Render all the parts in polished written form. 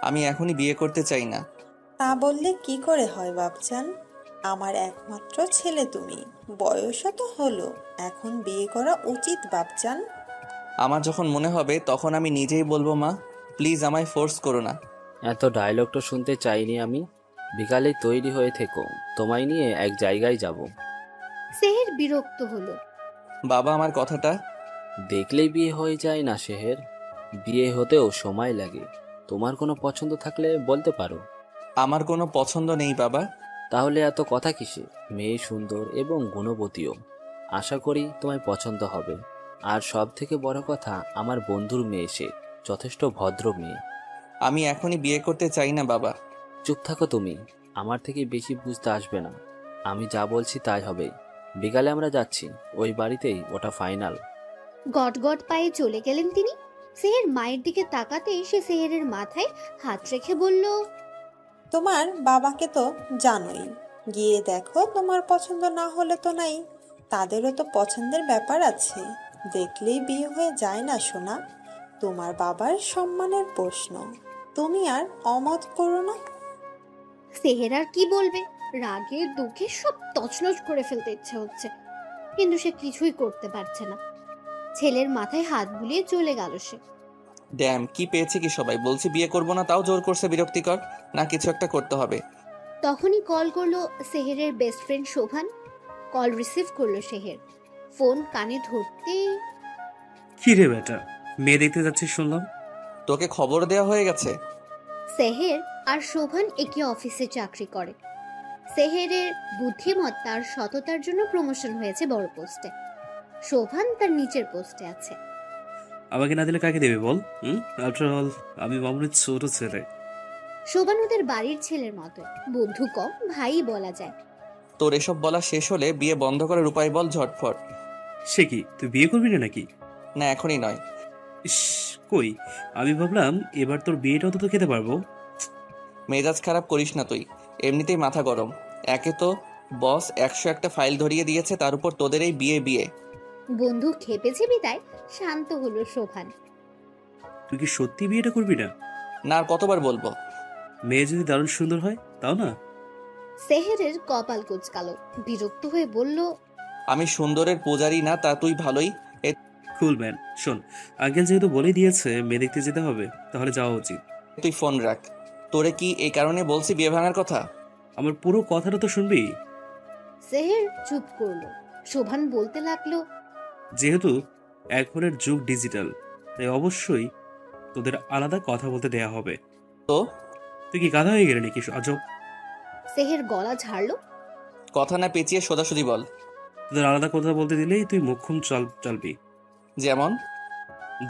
আমি এখনই বিয়ে করতে চাই না। তা বললে কি করে হয় বাপজান? আমার একমাত্র ছেলে তুমি, বয়সও তো হলো, এখন বিয়ে করা উচিত বাপজান। আমার যখন মনে হবে তখন আমি নিজেই বলবো মা, প্লিজ আমায় ফোর্স করো না। এত ডায়লগটা শুনতে চাইনি আমি। বিকালে তৈরি হয়ে থেকো, তোমায় নিয়ে এক জায়গায় যাব। সেহের বিরক্ত হলো। বাবা আমার কথাটা। দেখলেই বিয়ে হয়ে যায় না শেহের, বিয়ে হতেও সময় লাগে। তোমার কোনো পছন্দ থাকলে বলতে পারো। আমার কোনো পছন্দ নেই বাবা। তাহলে এত কথা কিসে? মেয়ে সুন্দর এবং গুণবতীও, আশা করি তোমায় পছন্দ হবে। আর সব থেকে বড় কথা, আমার বন্ধুর মেয়ে, সে যথেষ্ট ভদ্র মেয়ে। আমি এখনই বিয়ে করতে চাই না বাবা। চুপ থাকো তুমি, আমার থেকে বেশি বুঝতে আসবে না। আমি যা বলছি তাই হবে। বিকালে আমরা যাচ্ছি, ওই বাড়িতেই, ওটা ফাইনাল। গট গট পায়ে চলে গেলেন তিনি। সেহের মায়ের দিকে তাকাতেই সে সেহেরের মাথায় হাত রেখে বলল, তোমার বাবাকে তো জানোই, গিয়ে দেখো, তোমার পছন্দ না হলে তো নাই, তাদেরও তো পছন্দের ব্যাপার আছে, দেখলেই বিয়ে হয়ে যায় না সোনা। তোমার বাবার সম্মানের প্রশ্ন, তুমি আর অমত করো না। সেহের আর কি বলবে? রাগে দুঃখে সব তছনছ করে ফেলতে ইচ্ছে হচ্ছে, কিন্তু সে কিছুই করতে পারছে না। ছেলের মাথায় হাত বুলিয়ে চলে গেল সে। ড্যাম, কি পেয়েছে কি সবাই? বলছি বিয়ে করবো না, তাও জোর করছে, বিরক্তিকর না? কিছু একটা করতে হবে। তখনই কল করলো সেহেরের best friend Shovan. Call receive করলো সেহের। ফোন কানে ধরতেই, কি রে বেটা, মেয়ে দেখতে যাচ্ছিস শুনলাম। তোকে খবর দেওয়া হয়ে গেছে? সেহের আর শোভান একই অফিসে চাকরি করে। সেহেরের বুদ্ধিমত্তা আর সততার জন্য প্রমোশন হয়েছে বড় পোস্টে। শোভান তার নিচের পোস্টে আছে। আমাকে না দিলে কাকে দেবে বল? আফটার অল আমি মামুনের ছোট ছেলে। শোভান ওদের বাড়ির ছেলের মতো, বন্ধু কম, ভাই বলা যায়। তোর এসব বলা শেষ হলে বিয়ে বন্ধ করার উপায় বল ঝটফট। সে কি, তুই বিয়ে করবি না নাকি? না, এখনই নয়। ইস, কই, আমি ভাবলাম এবার তোর বিয়েটাও তো খেতে পারবো। মেজাজ খারাপ করিস না তুই, এমনিতেই মাথা গরম। একে তো বস 101টা ফাইল ধরিয়ে দিয়েছে, তার উপর তোদের এই বিয়ে বিয়ে। বন্ধু খেপেছে বিদায় শান্ত হলো শোভান। তুই কি সত্যি বিয়েটা করবি না? না, আর কতবার বলবো? মেয়ে যদি দারুণ সুন্দর হয় তাও না? সেহেরের কপাল কুঁচকালো, বিরক্ত হয়ে বলল, আমি সুন্দরের পূজারি না, তা তুই ভালোই। কুল ম্যান, শোন, আঙ্কেল যেহেতু বলেই দিয়েছে মেয়ে দেখতে যেতে হবে, তাহলে যাওয়া উচিত। তুই ফোন রাখ। তোরে কি এই কারণে বলছি বিয়ে ভাঙার কথা? আমার পুরো কথাটা তো শুনবি। সেহের চুপ করলো। শোভান বলতে লাগলো, যেহেতু এখনের যুগ ডিজিটাল, তাই অবশ্যই তোদের আলাদা কথা বলতে দেয়া হবে। তো তুই কি গাধা হয়ে গেলি নাকি? আজব। সেহের গলা ঝাড়লো। কথা না পেঁচিয়ে সোজাসুজি বল। তোদের আলাদা কথা বলতে দিলেই তুই মুখ্যম চলবি। যেমন?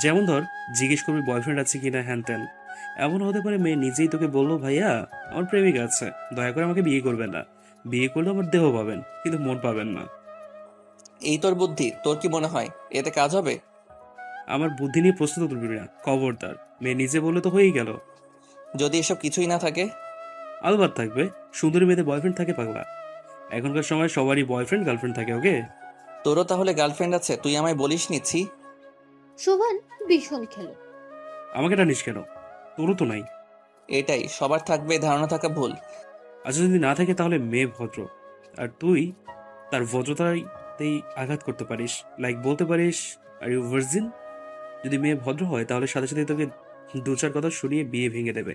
যেমন ধর, জিজ্ঞেস করবি বয়ফ্রেন্ড আছে কিনা, হ্যান ত্যান। এমন হতে পারে মেয়ে নিজেই তোকে বললো, ভাইয়া আমার প্রেমিক আছে, দয়া করে আমাকে বিয়ে করবেন না। বিয়ে করলে আমার দেহ পাবেন, কিন্তু মন পাবেন না। এই তোর বুদ্ধি? তোর কি মনে হয় এতে কাজ হবে? আমার বুদ্ধি নিয়ে প্রস্তুত তুলবি না, খবরদার। মেয়ে নিজে বললে তো হয়েই গেল। যদি এসব কিছুই না থাকে? আলবাত থাকবে, সুন্দরী মেয়েদের বয়ফ্রেন্ড থাকে পাগলা। এখনকার সময় সবারই বয়ফ্রেন্ড গার্লফ্রেন্ড থাকে, ওকে? তোরও তাহলে গার্লফ্রেন্ড আছে? তুই আমায় বলিস নিচ্ছি। শোভান ভীষণ খেলো। আমাকে টানিস কেন? তোরও তো নাই। এটাই সবার থাকবে, ধারণা থাকা ভুল। আচ্ছা, যদি না থাকে তাহলে মেয়ে ভদ্র, আর তুই তার ভদ্রতাতেই আঘাত করতে পারিস। লাইক বলতে পারিস, আর ইউ ভার্জিন। যদি মেয়ে ভদ্র হয় তাহলে সাথে সাথে তোকে দু চার কথা শুনিয়ে বিয়ে ভেঙে দেবে।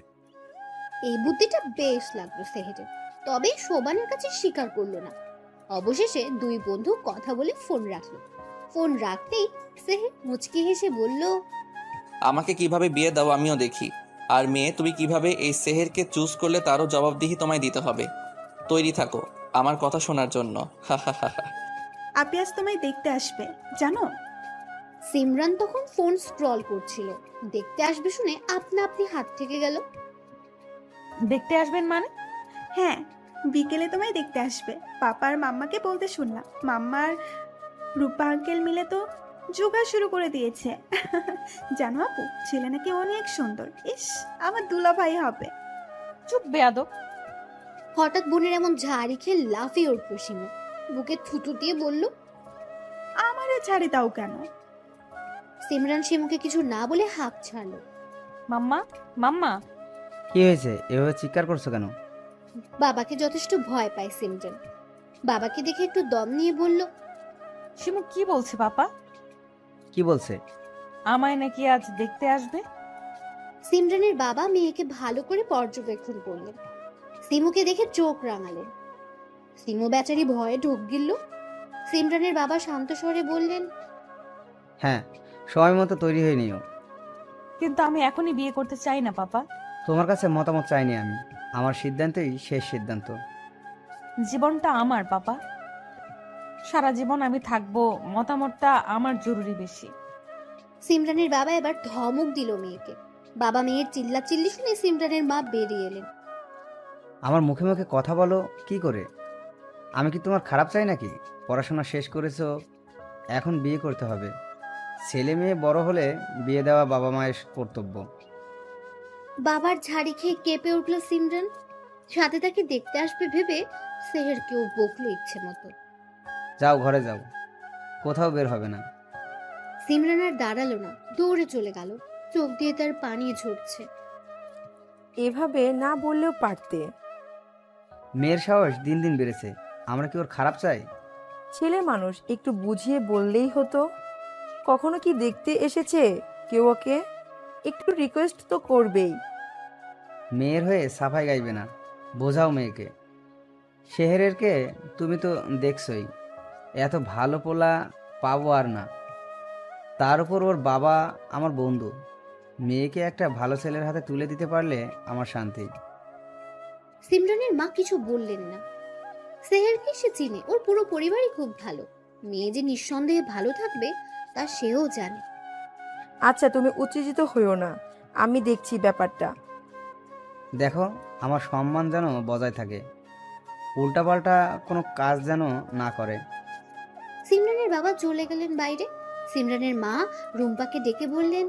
এই বুদ্ধিটা বেশ লাগলো সেহেরের, তবে শোভানের কাছে স্বীকার করলো না। অবশেষে দুই বন্ধু কথা বলে ফোন রাখলো। ফোন রাখতেই সেহের মুচকি হেসে বলল, আমাকে কিভাবে বিয়ে দাও আমিও দেখি। আর মেয়ে, তুমি কিভাবে এই সেহেরকে চুজ করলে তারও জবাবদিহি তোমায় দিতে হবে। তৈরি থাকো আমার কথা শোনার জন্য। হা হা হা হা। আপি আজ তোমায় দেখতে আসবে জানো। সিমরান তখন ফোন স্ক্রল করছিল, দেখতে আসবে শুনে আপনা আপনি হাত থেকে গেল। দেখতে আসবেন মানে? হ্যাঁ, বিকেলে তোমায় দেখতে আসবে। পাপা আর মাম্মাকে বলতে শুনলাম, মাম্মা আর রূপা আঙ্কেল মিলে তো জোগাড় শুরু করে দিয়েছে। জানো আপু, ছেলে নাকি অনেক সুন্দর। ইস, আমার দুলা ভাই হবে। চুপ বেয়াদব। হঠাৎ বোনের এমন ঝাড়ি খেয়ে লাফিয়ে উঠল সীমা, বুকে থুতু দিয়ে বলল, আমারে ছাড়ি দাও কেন? সিমরান শিমুকে কিছু না বলে হাঁপ ছাড়লো। মাম্মা, মাম্মা। কি হয়েছে, এভাবে চিৎকার করছো কেন? বাবাকে যথেষ্ট ভয় পায় সিমরান। বাবাকে দেখে একটু দম নিয়ে বলল, শিমু কি বলছে পাপা? কি বলছে? আমায় নাকি আজ দেখতে আসবে। সিমরানের বাবা মেয়েকে ভালো করে পর্যবেক্ষণ করলেন। সিমুকে দেখে চোখ রাঙালেন। সিমু বেচারি ভয়ে ঢোক গিলল। সিমরানের বাবা শান্ত স্বরে বললেন, হ্যাঁ, সময় মতো তৈরি হয়ে নিও। কিন্তু আমি এখনই বিয়ে করতে চাই না পাপা। তোমার কাছে মতামত চাইনি আমি, আমার সিদ্ধান্তই শেষ সিদ্ধান্ত। জীবনটা আমার পাপা, সারা জীবন আমি থাকবো, মতামতটা আমার জরুরি বেশি। সিমরানের বাবা এবার ধমক দিল মেয়েকে। বাবা মেয়ের চিল্লাচিল্লি শুনে সিমরানের মা বেরিয়ে এলেন। আমার মুখে মুখে কথা বলো কি করে? আমি কি তোমার খারাপ চাই নাকি? পড়াশোনা শেষ করেছো, এখন বিয়ে করতে হবে। ছেলে মেয়ে বড় হলে বিয়ে দেওয়া বাবা মায়ের কর্তব্য। বাবার ঝাড়ি খেয়ে কেঁপে উঠল সিমরান। সাথে তাকে দেখতে আসবে ভেবে সেহেরকেও বকলো ইচ্ছে মতো। যাও, ঘরে যাও, কোথাও বের হবে না। সিমরান আর দাঁড়ালো না, দৌড়ে চলে গেল। চোখ দিয়ে তার পানি ঝরছে। এভাবে না বললেও পারতে। মেয়ের সাহস দিন দিন বেড়েছে, আমরা কি ওর খারাপ চাই? ছেলে মানুষ, একটু বুঝিয়ে বললেই হতো। কখনো কি দেখতে এসেছে কেউ ওকে? একটু রিকোয়েস্ট তো করবেই। মেয়ের হয়ে সাফাই গাইবে না, বোঝাও মেয়েকে। শেহরেরকে তুমি তো দেখছই, এত ভালো পোলা পাবো আর না। তার উপর ওর বাবা আমার বন্ধু। মেয়েকে একটা ভালো ছেলের হাতে তুলে দিতে পারলে আমার শান্তি। সিমরানের মা কিছু বললেন না। সেহেরকে সে চিনে, ওর পুরো পরিবারই খুব ভালো। মেয়ে যে নিঃসন্দেহে ভালো থাকবে তা সেও জানে। আচ্ছা, তুমি উত্তেজিত হইও না, আমি দেখছি ব্যাপারটা। দেখো, আমার সম্মান যেন বজায় থাকে, উল্টাপাল্টা কোনো কাজ যেন না করে। সিমরানের বাবা চলে গেলেন বাইরে। সিমরানের মা রুম্পাকে ডেকে বললেন,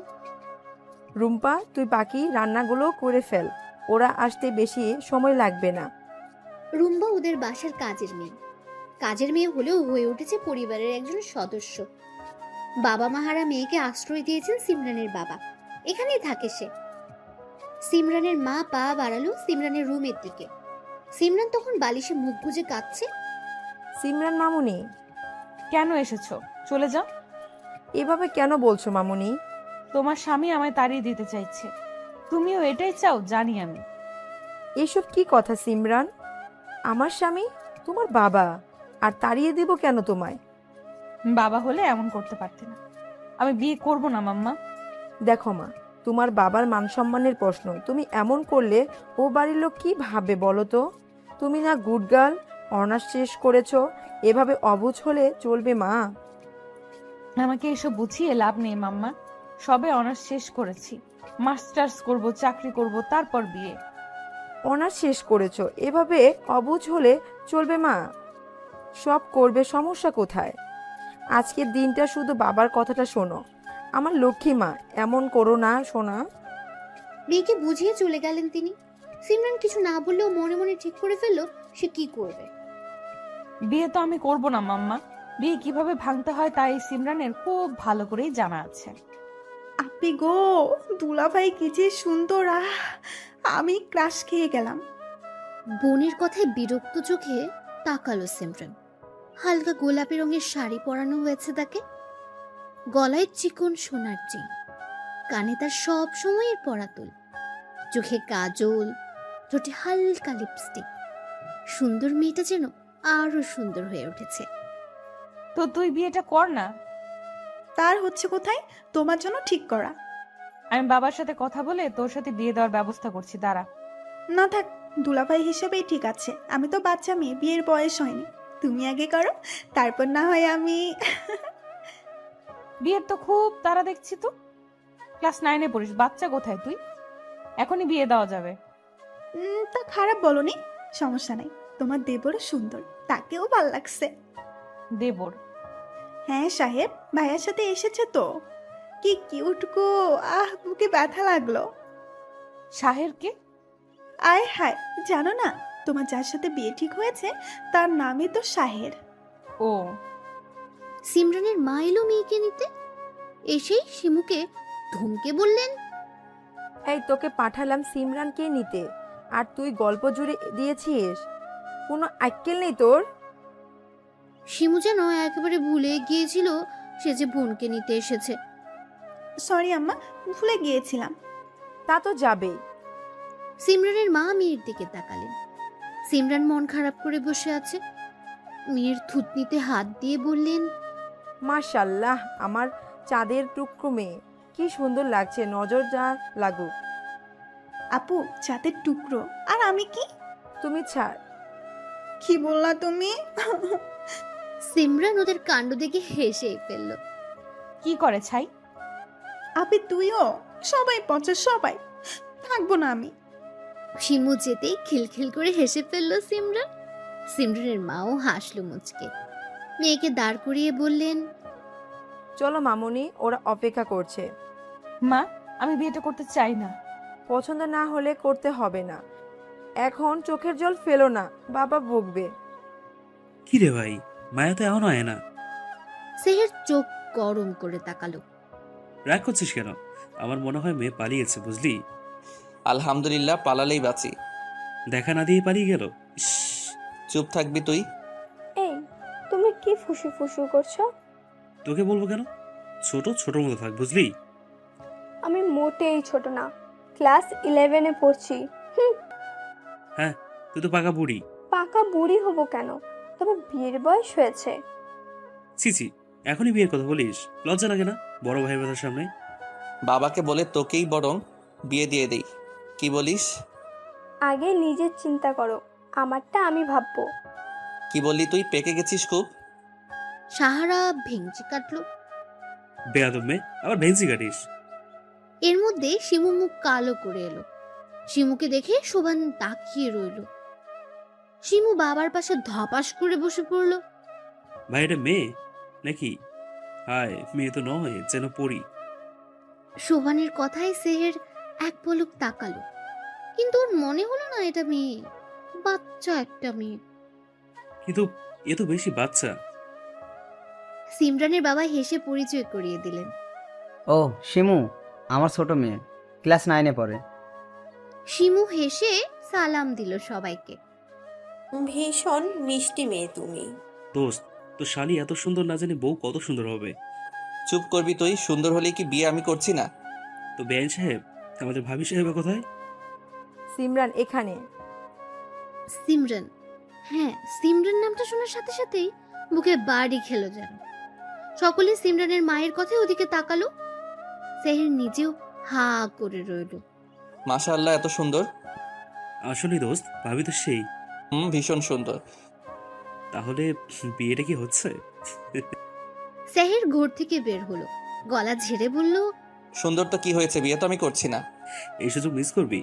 রুম্পা, তুই বাকি রান্নাগুলো করে ফেল, ওরা আসতে বেশি সময় লাগবে না। রুম্পা ওদের বাসার কাজের মেয়ে। কাজের মেয়ে হলেও হয়ে উঠেছে পরিবারের একজন সদস্য। বাবা মাহারা মেয়েকে আশ্রয় দিয়েছেন সিমরানের বাবা, এখানেই থাকে সে। সিমরানের মা পা বাড়ালো সিমরানের রুমের দিকে। সিমরান তখন বালিশে মুখ গুজে কাঁদছে। সিমরান মামুনি, কেন এসেছো? চলে যাও। এভাবে কেন বলছো মামুনি? তোমার স্বামী আমায় তাড়িয়ে দিতে চাইছে, তুমিও এটাই চাও জানি আমি। এইসব কি কথা সিমরান? আমার স্বামী তোমার বাবা, আর তাড়িয়ে দেব কেন তোমায়? বাবা হলে এমন করতে পারতে না। আমি বিয়ে করব না মাম্মা। দেখো মা, তোমার বাবার মান সম্মানের প্রশ্ন, তুমি এমন করলে ও বাড়ির লোক কি ভাববে বলো তো? তুমি না গুড গার্ল, অনার্স শেষ করেছো, এভাবে অবুঝ হলে চলবে মা? আমাকে এসব বুঝিয়ে লাভ নেই মাম্মা। সবে অনার্স শেষ করেছি, মাস্টার্স করব, চাকরি করব, তারপর বিয়ে। অনার্স শেষ করেছো, এভাবে অবুঝ হলে চলবে মা? সব করবে, সমস্যা কোথায়? আজকের দিনটা শুধু বাবার কথাটা শোনো, আমার লক্ষ্মী মা, এমন করো না সোনা। মেয়েকে বুঝিয়ে চলে গেলেন তিনি। সিমরান কিছু না বললেও মনে মনে ঠিক করে ফেললো সে কি করবে। বিয়ে তো আমি করব না মাম্মা। বিয়ে কিভাবে ভাঙতে হয় তাই সিমরানের খুব ভালো করেই জানা আছে। আপনি গো, দুলাভাই কি যে সুন্দর! আমি ক্রাশ খেয়ে গেলাম। বোনের কথায় বিরক্ত চোখে তাকালো সিমরান। হালকা গোলাপি রঙের শাড়ি পরানো হয়েছে তাকে, গলায় চিকন সোনার চেইন, কানে তার সব সময়ের পরাতুল, চোখে কাজল, ঠোঁটে হালকা লিপস্টিক। সুন্দর মেয়েটা যেন আরো সুন্দর হয়ে উঠেছে। তো তুই বিয়েটা কর না। তার হচ্ছে কোথায়? তোমার জন্য ঠিক করা। আমি বাবার সাথে কথা বলে তোর সাথে বিয়ে দেওয়ার ব্যবস্থা করছি, দাঁড়া। না থাক, দুলাভাই হিসেবেই ঠিক আছে। আমি তো বাচ্চা মেয়ে, বিয়ের বয়স হয়নি। তুমি আগে করো, তারপর না হয় আমি। বিয়ের তো খুব তারা দেখছি। তো ক্লাস 9-এ পড়িস, বাচ্চা কোথায় তুই? এখনই বিয়ে দেওয়া যাবে। তা খারাপ বলনি, সমস্যা নাই। তোমার দেবরও সুন্দর, তাকেও ভাল লাগছে। দেবর? হ্যাঁ সাহেব, ভাইয়ার সাথে এসেছে তো। কি কিউট গো! বুকে ব্যথা লাগলো। শাহেরকে? আয় হায়, জানো না তোমার যার সাথে বিয়ে ঠিক হয়েছে তার নামই তো শাহের। ও। সিমরানের মা এলো মেয়েকে নিতে। এসেই শিমুকে ধমকে বললেন, এই তোকে পাঠালাম সিমরানকে নিতে, আর তুই গল্প জুড়ে দিয়েছিস। কোনো আক্কেল নেই তোর? শিমু যেন একেবারে ভুলে গিয়েছিল সে যে বোনকে নিতে এসেছে। সরি আম্মা, ভুলে গিয়েছিলাম। তা তো যাবেই। সিমরানের মা মেয়ের দিকে তাকালেন। সিমরান মন খারাপ করে বসে আছে। মেয়ের থুতনিতে হাত দিয়ে বললেন, মাশাল্লাহ, আমার চাঁদের টুকরো মেয়ে, কি সুন্দর লাগছে, নজর যা লাগুক। আপু চাঁদের টুকরো, আর আমি কি? তুমি ছাড়। কি বললা তুমি? সিমরান ওদের কাণ্ড দেখে হেসেই ফেলল। কি করে ছাই? আপি তুইও? সবাই পচা, সবাই। থাকবো না আমি। শিমু যেতেই খিলখিল করে হেসে ফেলল সিমরান। সিমরানের মাও হাসলো মুচকে। মেয়েকে দাঁড় করিয়ে বললেন, চলো মামুনি, ওরা অপেক্ষা করছে। মা, আমি বিয়েটা করতে চাই না। পছন্দ না হলে করতে হবে না। এখন চোখের জল ফেলো না, বাবা বকবে। কি রে ভাই, মায়া তো এমন হয় না। সেহের চোখ গরম করে তাকালো। রাগ করছিস কেন? আমার মনে হয় মেয়ে পালিয়েছে, বুঝলি? আলহামদুলিল্লাহ, পালালেই বাঁচি। দেখা না দিয়ে পালিয়ে গেল। ইস, চুপ থাকবি তুই। এই তুমি কি ফুসু ফুসু করছো? তোকে বলবো কেন? ছোট ছোট মতো থাক, বুঝলি? আমি মোটেই ছোট না, ক্লাস 11-এ পড়ছি। হ্যাঁ, তুই তো পাকা বুড়ি। পাকা বুড়ি হব কেন? তবে বিয়ের বয়স হয়েছে। ছিছি, এখনই বিয়ের কথা বলিস? লজ্জা লাগে না বড় ভাই বোনের সামনে? বাবাকে বলে তোকেই বরং বিয়ে দিয়ে দেই, কি বলিস? আগে নিজের চিন্তা করো, আমারটা আমি ভাববো। কি বললি তুই? পেকে গেছিস খুব। সাহারা ভেঙচি কাটলো। বেয়াদব মেয়ে, আবার ভেঞ্চি কাটিস? এর মধ্যে শিমু মুখ কালো করে এলো। শিমুকে দেখে শোভান তাকিয়ে রইল। শিমু বাবার পাশে ধপাস করে বসে পড়ল। ভাই এটা মেয়ে নাকি? হায়, মেয়ে তো নয়, যেন পড়ি। শোভানের কথায় সেহের এক পলক তাকালো, কিন্তু ওর মনে হলো না এটা মেয়ে, বাচ্চা একটা মেয়ে। কিন্তু এ তো বেশি বাচ্চা। সিমরানের বাবা হেসে পরিচয় করিয়ে দিলেন। ও শিমু, আমার ছোট মেয়ে, ক্লাস 9-এ পড়ে। শিমু হেসে সালাম দিল সবাইকে। ভীষণ মিষ্টি মেয়ে তুমি। দোস্ত, তো শালি এত সুন্দর না জানি বউ কত সুন্দর হবে। চুপ করবি তুই? সুন্দর হলে কি বিয়ে আমি করছি না? তো বেআইন সাহেব, আমাদের ভাবি সাহেব কোথায়? সিমরান এখানে। সিমরান? হ্যাঁ, সিমরান নামটা শোনার সাথে সাথেই বুকে বাড়ি খেলো যেন। সকলে সিমরানের মায়ের কথায় ওদিকে তাকালো। সেহের নিজেও হা করে রইল। মাশাআল্লাহ, এত সুন্দর। আসলে দোস্ত, ভাবি তো সেই। ভীষণ সুন্দর। তাহলে বিয়েটা কি হচ্ছে? সেহের ঘর থেকে বের হলো, গলা ঝেড়ে বলল, সুন্দর তো কি হয়েছে, বিয়ে তো আমি করছি না। এই সুযোগ মিস করবি?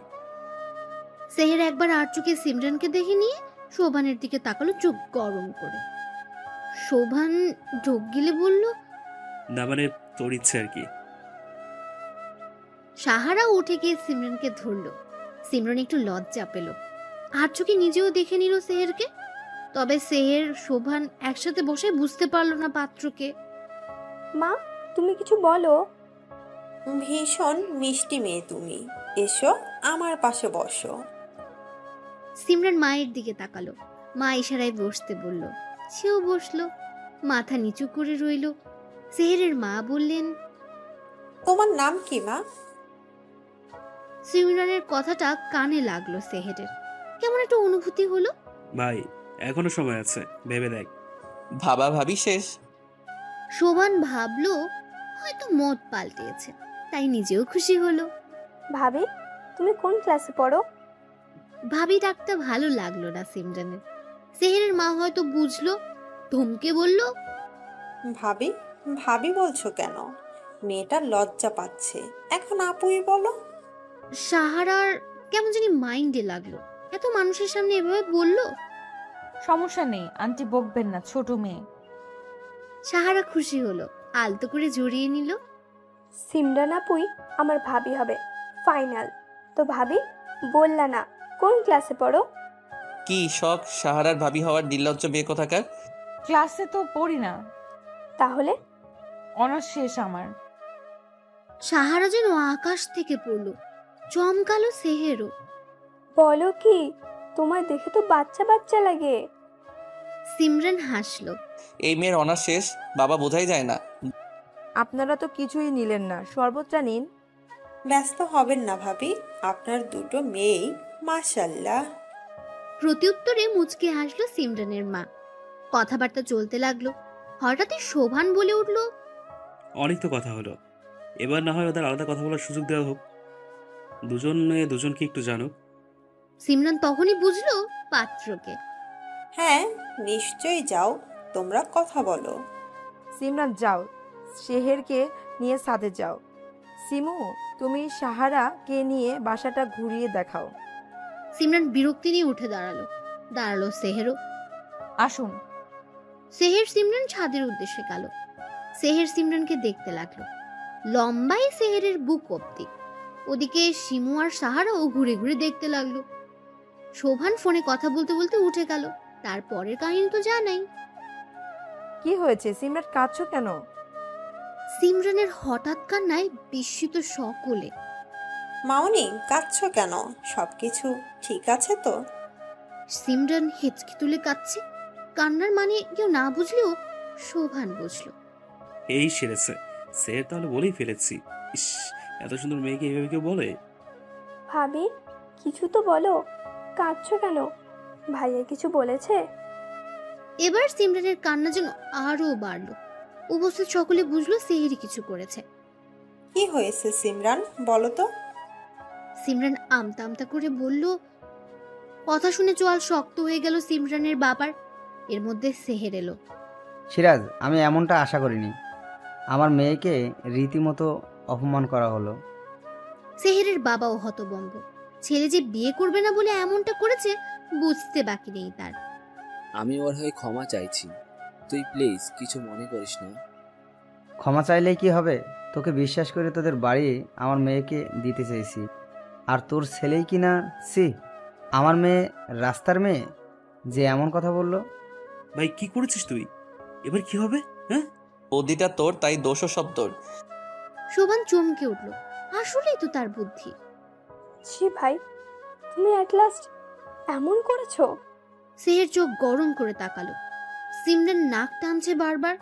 সেহের একবার আর চোখে সিমরানকে দেখে নিয়ে শোভানের দিকে তাকালো চোখ গরম করে। শোভান ঢোক গিলে বলল, না মানে তোর ইচ্ছে আর কি। সাহারা উঠে গিয়ে সিমরানকে ধরল। সিমরান একটু লজ্জা পেল। আর চোখে নিজেও দেখে নিল সেহেরকে। তবে সেহের শোভান একসাথে বসে বুঝতে পারলো না পাত্রকে। মা, তুমি কিছু বলো। ভীষণ মিষ্টি মেয়ে তুমি। এসো আমার পাশে বসো। সিমরান মায়ের দিকে তাকালো। মা ইশারায় বসতে বলল। সেও বসলো, মাথা নিচু করে রইল। সেহেরের মা বললেন, তোমার নাম কি মা? সিমরানের কথাটা কানে লাগলো সেহেরের। কেমন একটা অনুভূতি হলো। ভাই, এখনো সময় আছে, ভেবে দেখ। ভাবা ভাবি শেষ। শোভান ভাবলো হয়তো মত পাল্টেছে, তাই নিজেও খুশি হলো। ভাবি, তুমি কোন ক্লাসে পড়ো? ভাবি ডাকতে ভালো লাগলো না সিমরানের। সেহেরের মা হয়তো বুঝলো, ধমকে বলল, ভাবি ভাবি বলছো কেন? মেয়েটা লজ্জা পাচ্ছে, এখন আপুই বলো। সাহারার কেমন জানি মাইন্ডে লাগলো, এত মানুষের সামনে এভাবে বললো। সমস্যা নেই, আন্টি বকবেন না, ছোট মেয়ে। সাহারা খুশি হলো, আলতো করে জড়িয়ে নিল। সিমরান আপুই আমার ভাবি হবে, ফাইনাল। তো ভাবি, বললা না কোন ক্লাসে পড়ো? কি শখ সাহারার ভাবি হওয়ার, নির্লজ্জ মেয়ে কোথাকার। ক্লাসে তো পড়ি না। তাহলে? অনার্স শেষ আমার। সাহারা যেন আকাশ থেকে পড়লো, চমকালো সেহেরও। বলো কি, তোমার দেখে তো বাচ্চা বাচ্চা লাগে। সিমরান হাসলো। এই মেয়ের অনার্স শেষ, বাবা বোঝাই যায় না। আপনারা তো কিছুই নিলেন না, শরবতটা নিন। ব্যস্ত হবেন না ভাবি, আপনার দুটো মেয়েই মাশাল্লাহ। প্রত্যুত্তরে মুচকে হাসলো সিমরানের মা। কথাবার্তা চলতে লাগলো। হঠাৎই শোভান বলে উঠল, অনেক তো কথা হলো, এবার না হয় ওদের আলাদা কথা বলার সুযোগ দেওয়া হোক, দুজনে দুজনকে একটু জানুক। সিমরান তখনই বুঝলো পাত্রকে। হ্যাঁ নিশ্চয়ই, যাও তোমরা কথা বলো। সিমরান যাও, শেহেরকে নিয়ে সাথে যাও। সিমু, তুমি সাহারাকে নিয়ে বাসাটা ঘুরিয়ে দেখাও। সিমরান বিরক্তি নিয়ে উঠে দাঁড়ালো সেহেরও। আসুন। সেহের সিমরান ছাদের উদ্দেশ্যে গেল। সেহের সিমরানকে দেখতে লাগলো। লম্বাই সেহেরের বুক অব্দি। ওদিকে শিমু আর সাহারাও ঘুরে ঘুরে দেখতে লাগলো। শোভান ফোনে কথা বলতে বলতে উঠে গেল। তারপরের কাহিনী তো জানাই। কি হয়েছে সিমরান, কাঁদছো কেন? সিমরানের হঠাৎ কান্নায় বিস্মিত সকলে। মাউনি কাঁদছো কেন? সবকিছু ঠিক আছে তো? সিমরান হেঁচকি তুলে কাঁদছে। কান্নার মানে কেউ না বুঝলেও শোভান বুঝলো। এই সেরেছে, স্যার তাহলে বলেই ফেলেছি। ইস, এত সুন্দর মেয়েকে এইভাবে কেউ বলে? ভাবি, কিছু তো বলো, কাঁদছো কেন? ভাইয়া কিছু বলেছে? এবার সিমরানের কান্না যেন আরো বাড়লো। উপস্থিত সকলে বুঝলো সেহেরি কিছু করেছে। কি হয়েছে সিমরান, বলো তো? সিমরান আমতা আমতা করে বলল। কথা শুনে চোয়াল শক্ত হয়ে গেল সিমরানের বাবার। এর মধ্যে সেহের এলো। সিরাজ, আমি এমনটা আশা করিনি। আমার মেয়েকে রীতিমতো অপমান করা হলো। সেহেরের বাবাও হতভম্ব। ছেলে যে বিয়ে করবে না বলে এমনটা করেছে বুঝতে বাকি নেই তার। আমি ওর হয়ে ক্ষমা চাইছি, তুই প্লিজ কিছু মনে করিস না। ক্ষমা চাইলেই কি হবে? তোকে বিশ্বাস করে তোদের বাড়ি আমার মেয়েকে দিতে চেয়েছি, আর তোর ছেলেই কি না? সি, আমার মেয়ে রাস্তার মেয়ে যে এমন কথা বললো। ভাই কি করেছিস তুই? এবার কি হবে? হ্যাঁ, বুদ্ধিটা তোর, তাই দোষও সব তোর। শোভান চমকে উঠল। আসলেই তো তার বুদ্ধি। ছি ভাই, তুমি অ্যাট লাস্ট এমন করেছো? সেহের চোখ গরম করে তাকালো। সিমরান নাক টানছে বারবার।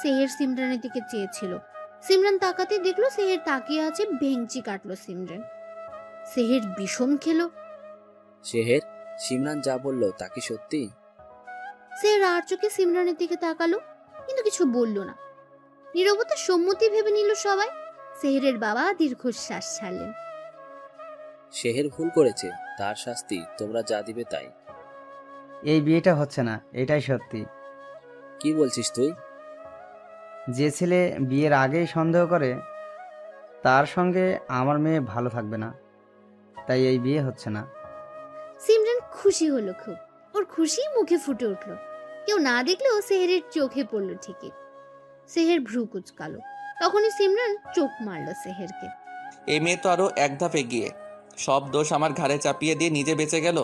সেহের সিমরানের দিকে চেয়েছিল। সিমরান তাকাতে দেখলো সেহের তাকিয়ে আছে। ভেঙচি কাটলো সিমরান। সেহের বিষম খেলো। শেহের, সিমরান যা বললো তা কি সত্যি? সেহের আর চোখে সিমরানের দিকে তাকালো, কিন্তু কিছু বলল না। নীরবতা সম্মতি ভেবে নিল সবাই। সেহেরের বাবা দীর্ঘশ্বাস ছাড়লেন। শেহের ভুল করেছে, তার শাস্তি তোমরা যা দিবে তাই। এই বিয়েটা হচ্ছে না, এটাই সত্যি। কি বলছিস তুই? যে ছেলে বিয়ের আগেই সন্দেহ করে তার সঙ্গে আমার মেয়ে ভালো থাকবে না, তাই এই বিয়ে হচ্ছে না। সিমরান খুশি হলো খুব। ওর খুশি মুখে ফুটে উঠল। কেউ না দেখলেও সেহেরের চোখে পড়ল ঠিকই। সেহের ভ্রু কুচকালো। তখনই সিমরান চোখ মারল সেহেরকে। এই মেয়ে তো আরো এক ধাপ এগিয়ে। সব দোষ আমার ঘাড়ে চাপিয়ে দিয়ে নিজে বেঁচে গেল।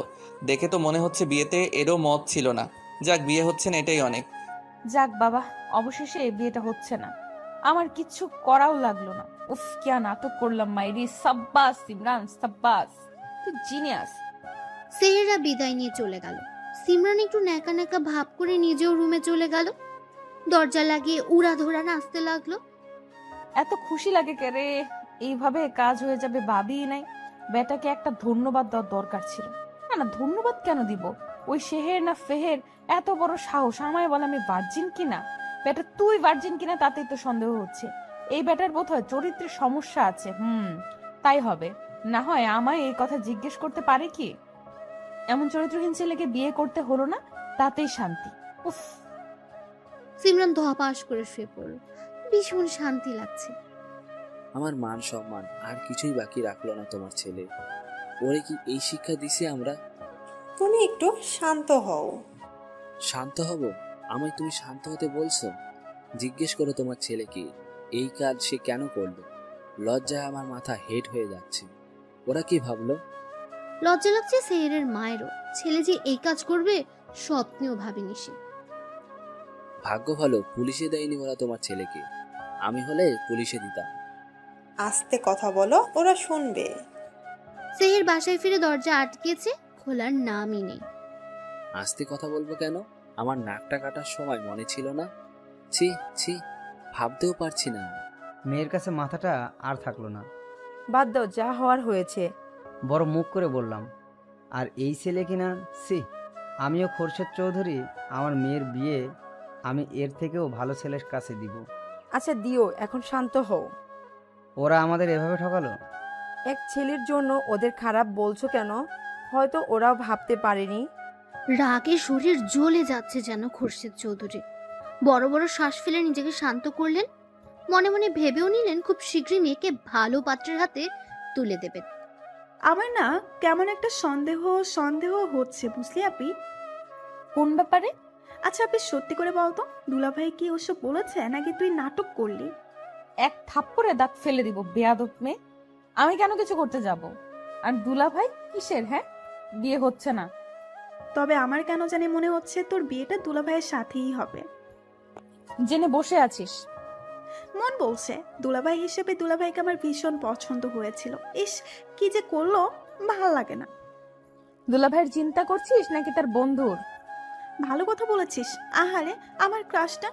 দেখে তো মনে হচ্ছে বিয়েতে এরও মত ছিল না। যাক, বিয়ে হচ্ছে না, এটাই অনেক। যাক বাবা, অবশেষে এই বিয়েটা হচ্ছে না। আমার কিচ্ছু করাও লাগলো না। উফ, क्या নাটক করলাম মাইরি। সাব্বাস সিমরান, সাব্বাস, তুই জিনিয়াস। সেহেরা বিদায় নিয়ে চলে গেল। সিমরান একটু ন্যাকা ন্যাকা ভাব করে নিজেও রুমে চলে গেল। দরজা লাগিয়ে উড়াধরা নাচতে লাগলো। এত খুশি লাগে কে রে? এইভাবে কাজ হয়ে যাবে ভাবিই নাই। বেটাকে একটা ধন্যবাদ দেওয়ার দরকার ছিল। না না, ধন্যবাদ কেন দিব? ওই শেহের না ফেহের এত বড় সাহস আমায় বলে আমি ভার্জিন কিনা। বেটা তুই ভার্জিন কিনা তাতেই তো সন্দেহ হচ্ছে। এই বেটার বোধহয় চরিত্রের সমস্যা আছে। তাই হবে। না হয় আমায় এই কথা জিজ্ঞেস করতে পারে কি? এমন চরিত্রহীন ছেলেকে বিয়ে করতে হলো না, তাতেই শান্তি। উফ। সিমরান ধপাস করে শুয়ে পড়ল। ভীষণ শান্তি লাগছে। আমার মান সম্মান আর কিছুই বাকি রাখলো না তোমার ছেলে। ওরে কি এই শিক্ষা দিছি আমরা? তুমি একটু শান্ত হও। শান্ত হব? আমায় তুমি শান্ত হতে বলছো? জিজ্ঞেস করো তোমার ছেলেকে এই কাজ সে কেন করলো। লজ্জায় আমার মাথা হেড হয়ে যাচ্ছে। ওরা কি ভাবলো? লজ্জা লাগছে সেহেরের মায়েরও। ছেলে যে এই কাজ করবে স্বপ্নেও ভাবেনি সে। ভাগ্য ভালো পুলিশে দেয়নি ওরা তোমার ছেলেকে। আমি হলে পুলিশে দিতাম। আস্তে কথা বলো, ওরা শুনবে। সেহের বাসায় ফিরে দরজা আটকেছে, খোলার নামই নেই। আস্তে কথা বলবো কেন? আমার নাকটা কাটার সময় মনে ছিল না? ছি ছি, ভাবতেও পারছি না। মেয়ের কাছে মাথাটা আর থাকলো না। বাদ দাও, যা হওয়ার হয়েছে। বড় মুখ করে বললাম। আর এই ছেলে কিনা, সি। আমিও খোরশেদ চৌধুরী, আমার মেয়ের বিয়ে আমি এর থেকেও ভালো ছেলের কাছে দিব। আচ্ছা দিও, এখন শান্ত হও। ওরা আমাদের এভাবে ঠকালো। এক ছেলের জন্য ওদের খারাপ বলছো কেন? হয়তো ওরাও ভাবতে পারেনি। রাগে শরীর জ্বলে যাচ্ছে যেন খোরশেদ চৌধুরী বড় বড় শ্বাস ফেলে নিজেকে শান্ত করলেন। মনে মনে ভেবেও নিলেন খুব শীঘ্রই মেয়েকে ভালো পাত্রের হাতে তুলে দেবেন। আমার না কেমন একটা সন্দেহ সন্দেহ হচ্ছে, বুঝলি আপি? কোন ব্যাপারে? আচ্ছা আপনি সত্যি করে বলতো, দুলাভাই কি ওসব বলেছে নাকি তুই নাটক করলি? এক থাপ্পড়ে দাঁত ফেলে দিব বেয়াদব মেয়ে। আমি কেন কিছু করতে যাব? আর দুলা ভাই কিসের? হ্যাঁ, বিয়ে হচ্ছে না। তবে আমার কেন জানি মনে হচ্ছে তোর বিয়েটা দুলাভাইয়ের সাথেই হবে। জেনে বসে আছিস? মন বলছে দুলাভাই হিসেবে দুলাভাইকে আমার ভীষণ পছন্দ হয়েছিল। ইস, কি যে করলো, ভাল লাগে না। দুলা ভাইয়ের চিন্তা করছিস নাকি তার বন্ধুর? ভালো কথা বলেছিস। আহারে, আমার ক্রাশটা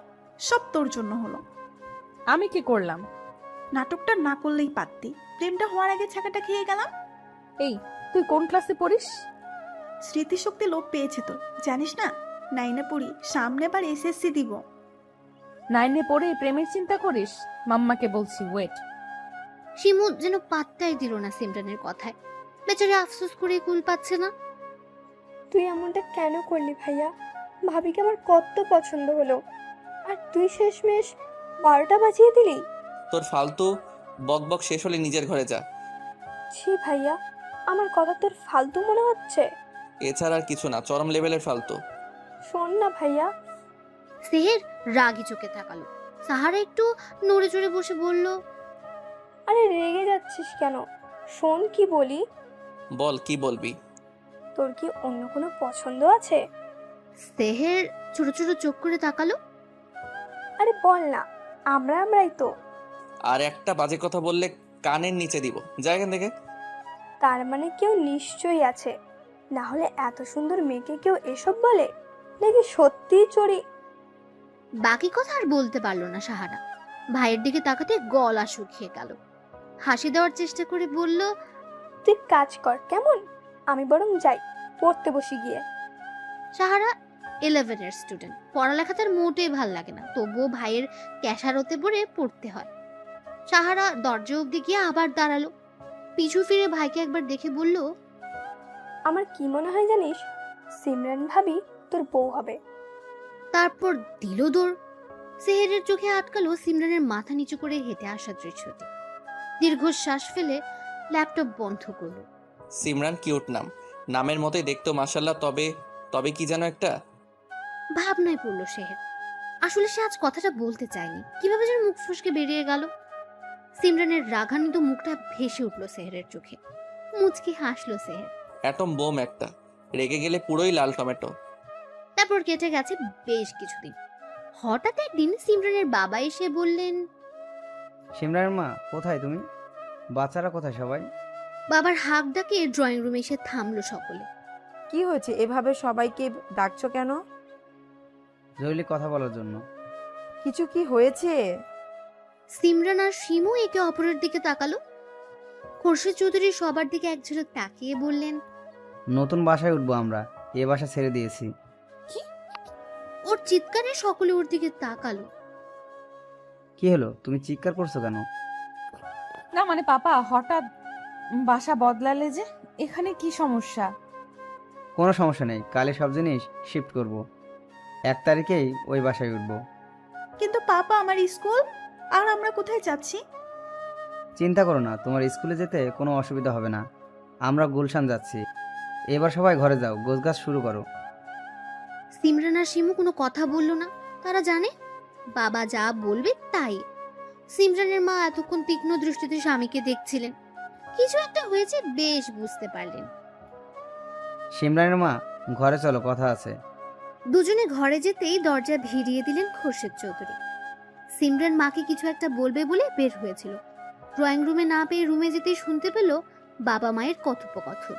সব তোর জন্য হলো। আমি কি করলাম? নাটকটা না করলেই পারতি। প্রেমটা হওয়ার আগে ছাকাটা খেয়ে গেলাম। এই, তুই কোন ক্লাসে পড়িস? স্মৃতিশক্তি লোপ পেয়েছে তো, জানিস না? 9-এ পড়ি, সামনে বার এসএসসি দিব। 9-এ পড়ে প্রেমের চিন্তা করিস? মাম্মাকে বলছি, ওয়েট। শিমু যেন পাত্তাই দিল না সিমরানের কথায়। বেচারা আফসোস করে কুল পাচ্ছে না। তুই এমনটা কেন করলি ভাইয়া? ভাবিকে আমার কত পছন্দ হলো, আর তুই শেষমেশ 12টা বাজিয়ে দিলি। তোর ফালতু বকবক শেষ হলে নিজের ঘরে যা। ছি ভাইয়া, আমার কথা তোর ফালতু মনে হচ্ছে? এছাড়া আর কিছু না, চরম লেভেলের ফালতু। শোন না ভাইয়া। সেহের রাগি চোখে তাকালো। সাহারা একটু নড়ে চড়ে বসে বলল, আরে রেগে যাচ্ছিস কেন? শোন কি বলি। বল, কি বলবি? তোর কি অন্য কোনো পছন্দ আছে? সেহের ছোট ছোট চোখ করে তাকালো। আরে বল না, আমরাই তো। আর একটা বাজে কথা বললে কানের নিচে দিব, যা এখান থেকে। তার মানে কেউ নিশ্চয়ই আছে, না হলে এত সুন্দর মেয়েকে কেউ এসব বলে নাকি সত্যিই চড়ি? বাকি কথা আর বলতে পারলো না সাহারা। ভাইয়ের দিকে তাকাতে গলা শুকিয়ে গেল। হাসি দেওয়ার চেষ্টা করে বলল, তুই কাজ কর কেমন, আমি বরং যাই পড়তে বসি গিয়ে। সাহারা 11-এর স্টুডেন্ট, পড়ালেখা তার মোটেই ভাল লাগে না, তবুও ভাইয়ের ক্যাশারতে পড়ে পড়তে হয়। সাহারা দরজা অব্দি গিয়ে আবার দাঁড়ালো। পিছু ফিরে ভাইকে একবার দেখে বলল, আমার কি মনে হয় জানিস, সিমরান ভাবি তোর বউ হবে। তারপর দিল দৌড়। সেহেরের চোখে আটকালো সিমরানের মাথা নিচু করে হেঁটে আসা দৃশ্যটি। দীর্ঘশ্বাস ফেলে ল্যাপটপ বন্ধ করলো। সিমরান কিউট নাম, নামের মতোই দেখতো মাশাল্লাহ। তবে তবে কি যেন একটা ভাবনায় পড়লো সেহের। আসলে সে আজ কথাটা বলতে চায়নি, কিভাবে যেন মুখ ফসকে বেরিয়ে গেল। সিমরানের রাগান্বিত মুখটা ভেসে উঠলো সেহেরের চোখে। মুচকি হাসলো সেহের। অ্যাটম বোম একটা, রেগে গেলে পুরোই লাল টমেটো। তারপর কেটে গেছে বেশ কিছুদিন। হঠাৎ একদিন সিমরানের বাবা এসে বললেন, সিমরানের মা কোথায় তুমি? বাচ্চারা কোথায় সবাই? বাবার হাঁক ডাকে ড্রয়িং রুমে এসে থামলো সকলে। কি হয়েছে, এভাবে সবাইকে ডাকছো কেন? জরুরি কথা বলার জন্য। কিছু কি হয়েছে? সিমরান আর শিমু একে অপরের দিকে তাকালো। খোরশেদ চৌধুরী সবার দিকে এক ঝলক তাকিয়ে বললেন, নতুন বাসায় উঠবো আমরা, এ বাসা ছেড়ে দিয়েছি। কি? ওর চিৎকারে সকলে ওর দিকে তাকালো। কি হলো, তুমি চিৎকার করছো কেন? না মানে পাপা, হঠাৎ বাসা বদলালে যে, এখানে কি সমস্যা? কোনো সমস্যা নেই, কালে সব জিনিস শিফট করব। 1 তারিখেই ওই বাসায় উঠবো। কিন্তু পাপা, আমার স্কুল, আর আমরা কোথায় যাচ্ছি? চিন্তা করো না, তোমার স্কুলে যেতে কোনো অসুবিধা হবে না। আমরা গুলশান যাচ্ছি। এবার সবাই ঘরে যাও, গোছগাছ শুরু করো। সিমরান আর শিমু কোনো কথা বলল না। তারা জানে বাবা যা বলবে তাই। সিমরানের মা এতক্ষণ তীক্ষ্ণ দৃষ্টিতে স্বামীকে দেখছিলেন। কিছু একটা হয়েছে বেশ বুঝতে পারলেন। সিমরানের মা, ঘরে চলো, কথা আছে। দুজনে ঘরে যেতেই দরজা ভিড়িয়ে দিলেন খোরশেদ চৌধুরী। সিমরান মাকে কিছু একটা বলবে বলে বের হয়েছিল, ড্রয়িং রুমে না পেয়ে রুমে যেতেই শুনতে পেল বাবা মায়ের কথোপকথন।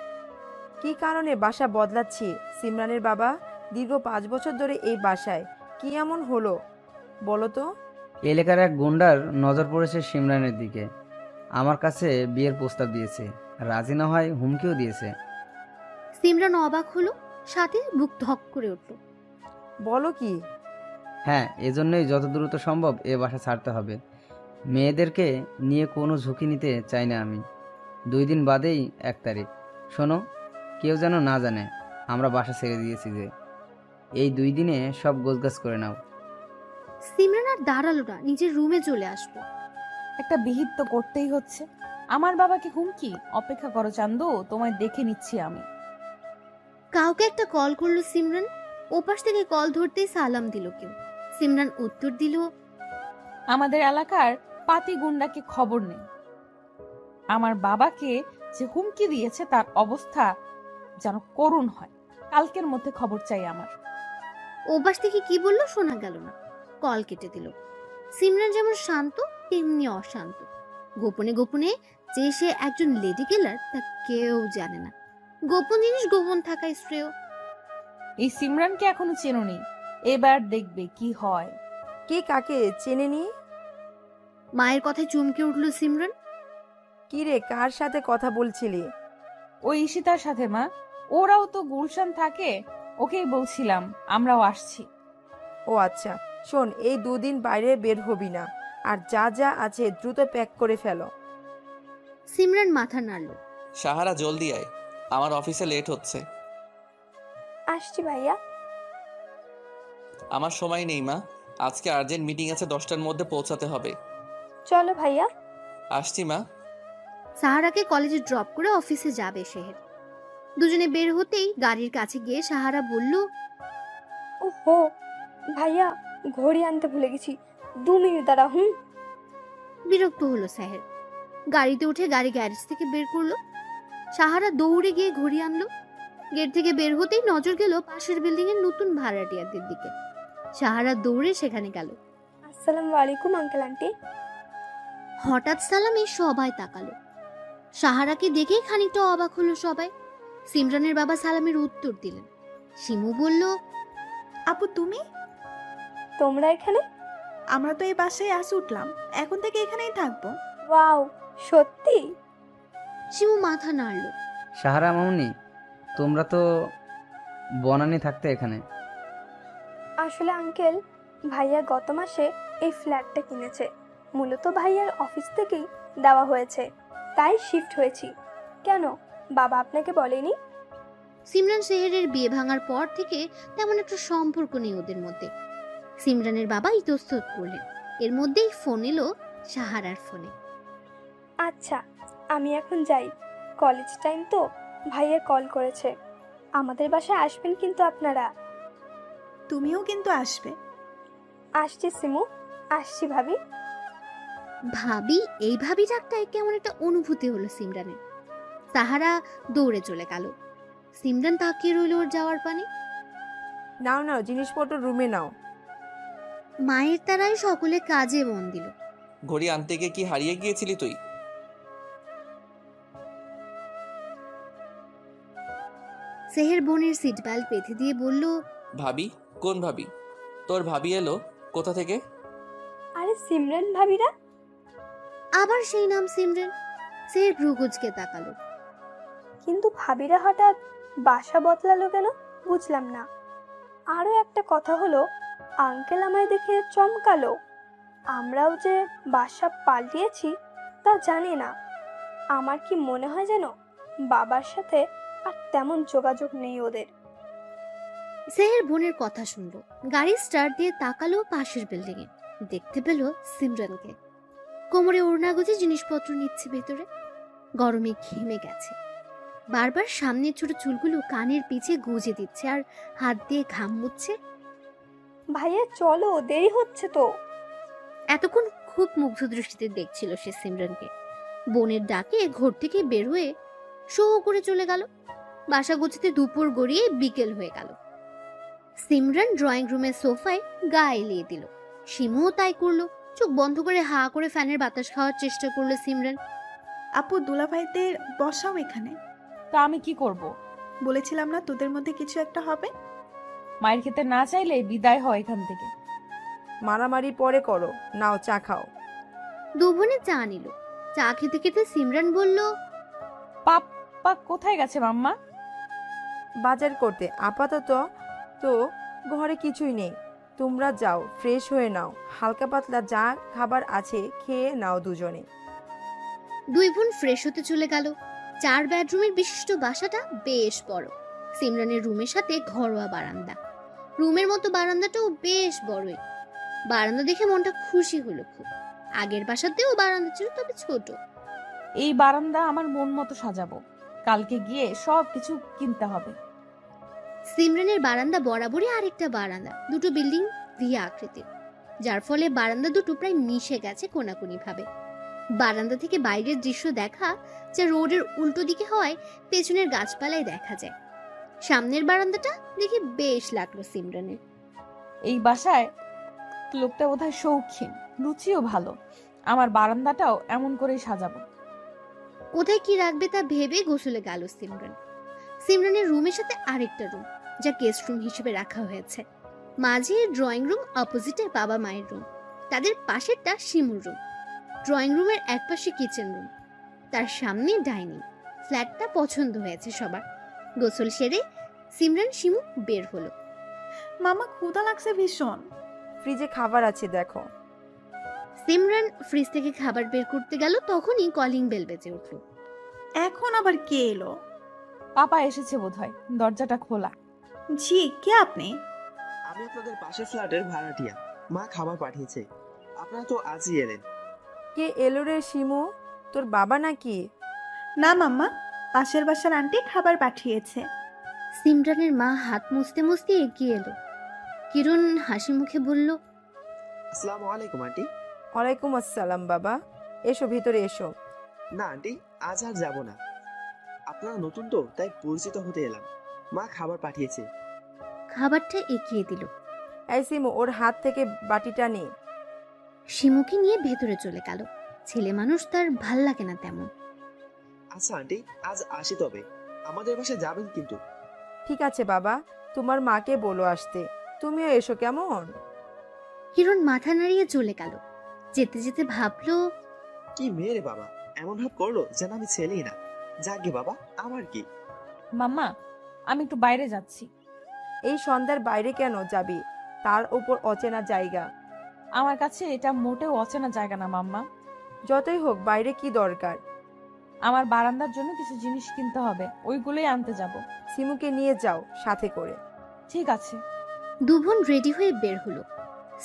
কি কারণে বাসা বদলাচ্ছি সিমরানের বাবা? দীর্ঘ 5 বছর ধরে এই বাসায় কি এমন হলো বলো তো? এলাকার এক গুন্ডার নজর পড়েছে সিমরানের দিকে। আমার কাছে বিয়ের প্রস্তাব দিয়েছে, রাজি না হয় হুমকিও দিয়েছে। সিমরান অবাক হলো, সাথে বুক ধক করে উঠল। বলো কি? হ্যাঁ, এজন্যই যত দ্রুত সম্ভব এ বাসা ছাড়তে হবে। মেয়েদেরকে নিয়ে কোনো ঝুঁকি নিতে চাই না আমি। 2 দিন বাদেই 1 তারিখ। শোনো, কেউ যেন না জানে আমরা বাসা ছেড়ে দিয়েছি। যে এই 2 দিনে সব গোছগাছ করে নাও। সিমরান আর দাঁড়ালো না, নিজের রুমে চলে আসলো। একটা বিহিত তো করতেই হচ্ছে। আমার বাবাকে হুমকি? অপেক্ষা করো চান্দু, তোমায় দেখে নিচ্ছি আমি। কাউকে একটা কল করলো সিমরান। ওপাশ থেকে কল ধরতেই সালাম দিল কেউ। সিমরান উত্তর দিল, আমাদের এলাকার পাতি গুন্ডাকে খবর নেই। আমার বাবাকে যে হুমকি দিয়েছে তার অবস্থা যেন করুণ হয়। কালকের মধ্যে খবর চাই আমার। ওপাশ থেকে কি বললো শোনা গেল না। কল কেটে দিল। সিমরান যেমন শান্ত তেমনি অশান্ত। গোপনে গোপনে যে সে একজন লেডি কিলার তা কেউ জানে না। গোপন জিনিস গোপন থাকাই শ্রেয়। এই সিমরানকে এখনো চেনোনি, এবার দেখবে কি হয়। কে কাকে চেনেনি? মায়ের কথায় চমকে উঠল সিমরান। কি রে, কার সাথে কথা বলছিলি? ওই ঈশিতার সাথে মা, ওরাও তো গুলশান থাকে, ওকেই বলছিলাম আমরাও আসছি। ও আচ্ছা, শোন, এই 2 দিন বাইরে বের হবি না, আর যা যা আছে দ্রুত প্যাক করে ফেলো। সিমরান মাথা নাড়ল। সাহারা জলদি আয়, আমার অফিসে লেট হচ্ছে। আসছি ভাইয়া। আমার সময় নেই মা, আজকে আর্জেন্ট মিটিং আছে, 10টার মধ্যে পৌঁছাতে হবে। চলো ভাইয়া। আসছি মা। সাহারাকে কলেজে ড্রপ করে অফিসে যাবে সেহের। দুজনে বের হতেই গাড়ির কাছে গিয়ে সাহারা বলল, ওহো ভাইয়া, ঘড়ি আনতে ভুলে গেছি, 2 মিনিট দাঁড়া। বিরক্ত হলো সেহের। গাড়িতে উঠে গাড়ি গ্যারেজ থেকে বের করলো। সাহারা দৌড়ে গিয়ে ঘড়ি আনলো। গেট থেকে বের হতেই নজর গেল পাশের বিল্ডিং এর নতুন ভাড়াটিয়াদের দিকে। সাহারা দৌড়ে সেখানে গেল। আসসালামু আলাইকুম আঙ্কেল আন্টি। হঠাৎ সালামে সবাই তাকালো। সাহারাকে দেখেই খানিকটা অবাক হলো সবাই। সিমরানের বাবা সালামের উত্তর দিলেন। শিমু বলল, আপু তুমি? তোমরা এখানে? আমরা তো এই বাসায় আজ উঠলাম, এখন থেকে এখানেই থাকবো। ওয়াও, সত্যি? শিমু মাথা নাড়ল। সাহারা মামুনি, তোমরা তো বনানি থাকতে এখানে। আসলে আঙ্কেল, ভাইয়া গত মাসে এই ফ্ল্যাটটা কিনেছে। মূলত ভাইয়ার অফিস থেকেই দেওয়া হয়েছে, তাই শিফট হয়েছি। কেন, বাবা আপনাকে বলেনি? সিমরান সেহেরের বিয়ে ভাঙার পর থেকে তেমন একটা সম্পর্ক নেই ওদের মধ্যে। সিমরানের বাবা ইতস্তত করলেন। এর মধ্যেই ফোন এলো সাহারার ফোনে। আচ্ছা, আমি এখন যাই, কলেজ টাইম তো। ভাইয়া কল করেছে, আমাদের বাসায় আসবেন কিন্তু আপনারা। তুমিও কিন্তু আসবে। আসছি সিমু, আসছি ভাবি। ভাবি, এই ভাবি ডাকটায় কেমন একটা অনুভূতি হলো সিমরানের। সাহারা দৌড়ে চলে গেল। সিমরান তাকিয়ে রইল ওর যাওয়ার পানে। নাও নাও, জিনিসপত্র রুমে নাও। মায়ের তারাই সকলে কাজে মন দিল। ঘড়ি আনতে গিয়ে কি হারিয়ে গিয়েছিলি তুই? সেহের বোনের সিট বেল্ট বেঁধে দিয়ে বলল, ভাবি? কোন ভাবি? তোর ভাবি এলো কোথা থেকে? আরে সিমরান ভাবিরা। আবার সেই নাম সিমরান। সেহের ভ্রুকুচকে তাকালো। কিন্তু ভাবিরা হঠাৎ বাসা বদলালো কেন, বুঝলাম না। আরও একটা কথা হলো, আঙ্কেল আমায় দেখে চমকালো। আমরাও যে বাসা পাল্টিয়েছি তা জানি না। আমার কি মনে হয় যেন বাবার সাথে আর তেমন যোগাযোগ নেই ওদের। সেহের বোনের কথা শুনলো। গাড়ি স্টার্ট দিয়ে তাকালো পাশের বিল্ডিং এ। দেখতে পেল সিমরানকে। কোমরে ওড়না গুজে জিনিসপত্র নিচ্ছে ভেতরে। গরমে ঘেমে গেছে। বারবার সামনের ছোট চুলগুলো কানের পিছে গুজে দিচ্ছে আর হাত দিয়ে ঘাম মুছছে। ভাইয়া চলো, দেরি হচ্ছে তো। এতক্ষণ খুব মুগ্ধ দৃষ্টিতে দেখছিল সে সিমরানকে। বোনের ডাকে ঘর থেকে বের হয়ে শো করে চলে গেল। বাসা গুছতে দুপুর গড়িয়ে বিকেল হয়ে গেল। সিমরান ড্রয়িং রুমের সোফায় গা এলিয়ে দিল। শিমুও তাই করলো। চোখ বন্ধ করে হা করে ফ্যানের বাতাস খাওয়ার চেষ্টা করলো সিমরান। আপু দুলাভাইদের বসাও এখানে। তা আমি কি করব? বলেছিলাম না তোদের মধ্যে কিছু একটা হবে। মায়ের খেতে না চাইলে বিদায় হয় এখান থেকে। মারামারি পরে করো, নাও চা খাও। দু বোনে চা নিল। চা খেতে খেতে সিমরান বলল, পাপ্পা কোথায় গেছে মাম্মা? বাজার করতে। আপাতত তো ঘরে কিছুই নেই, তোমরা যাও ফ্রেশ হয়ে নাও, হালকা পাতলা যা খাবার আছে খেয়ে নাও দুজনে। দুই বোন ফ্রেশ হতে চলে গেল। 4 বেডরুমের বিশিষ্ট বাসাটা বেশ বড়। সিমরানের রুমের সাথে ঘরোয়া বারান্দা। রুমের মতো বারান্দাটাও বেশ বড়ই। বারান্দা দেখে মনটা খুশি হলো খুব। আগের বাসাতেও বারান্দা ছিল, তবে ছোট। এই বারান্দা আমার মন মতো সাজাবো। কালকে গিয়ে সব কিছু কিনতে হবে। সিমরানের বারান্দা বরাবরই আরেকটা বারান্দা, দুটো বিল্ডিং ভি আকৃতির, যার ফলে বারান্দা দুটো প্রায় মিশে গেছে কোনাকুনি ভাবে। বারান্দা থেকে বাইরের দৃশ্য দেখা যা রোডের উল্টো দিকে হয়, পেছনের গাছপালায় দেখা যায়। সামনের বারান্দাটা দেখে বেশ লাগলো সিমরানের। এই বাসায় লোকটা বোধহয় শৌখিন, রুচিও ভালো। আমার বারান্দাটাও এমন করেই সাজাবো। কোথায় কি রাখবে তা ভেবে গোসলে গেল সিমরান। সিমরানের রুমের সাথে আরেকটা রুম, যা গেস্ট রুম হিসেবে রাখা হয়েছে। মাঝে ড্রয়িং রুম, অপোজিটে বাবা মায়ের রুম, তাদের পাশেরটা শিমুর রুম। ড্রয়িং রুমের একপাশে কিচেন রুম, তার সামনে ডাইনিং। ফ্ল্যাটটা পছন্দ হয়েছে সবার। গোসল সেরে সিমরান শিমু বের হলো। মামা ক্ষুধা লাগছে ভীষণ। ফ্রিজে খাবার আছে দেখো। সিমরান ফ্রিজ থেকে খাবার বের করতে গেল, তখনই কলিং বেল বেজে উঠল। এখন আবার কে এলো? পাপা এসেছে বোধহয়, দরজাটা খোলা। জি, কে আপনি? আমি আপনাদের পাশের ফ্ল্যাটের ভাড়াটিয়া। মা খাবার পাঠিয়েছে। আপনারা তো আজই এলেন। কে এলো রে শিমু? তোর বাবা নাকি? না মাম্মা, পাশের বাসার আন্টি খাবার পাঠিয়েছে। সিমরানের মা হাত মুছতে মুছতে এগিয়ে এলো। কিরণ হাসি মুখে বলল, আসসালামু আলাইকুম আন্টি। ওয়ালাইকুম আসসালাম বাবা, এসো ভিতরে এসো। না আন্টি, আজ আর যাব না। আপনারা নতুন তো, তাই পরিচিত হতে এলাম। মা খাবার পাঠিয়েছে। খাবারটা এগিয়ে দিল। এই শিমু, ওর হাত থেকে বাটিটা নে। শিমুকে নিয়ে ভেতরে চলে গেল। ছেলে মানুষ, তার ভাল লাগে না তেমন। আচ্ছা আন্টি, আজ আসি তবে। আমাদের বাসায় যাবেন কিন্তু। ঠিক আছে বাবা, তোমার মাকে বলো আসতে। তুমিও এসো কেমন? কিরণ মাথা নাড়িয়ে চলে গেল। যেতে যেতে ভাবলো, কি মেয়ে রে বাবা, এমন ভাব করলো যেন আমি ছেলেই না। যাকে বাবা, আমার কি। মাম্মা, আমি একটু বাইরে যাচ্ছি। এই সন্ধ্যার বাইরে কেন যাবি? তার উপর অচেনা জায়গা। আমার কাছে এটা মোটেও অচেনা জায়গা না মাম্মা। যতই হোক, বাইরে কি দরকার? আমার বারান্দার জন্য কিছু জিনিস কিনতে হবে, ওইগুলোই আনতে যাব। শিমুকে নিয়ে যাও সাথে করে। ঠিক আছে। দু বোন রেডি হয়ে বের হলো।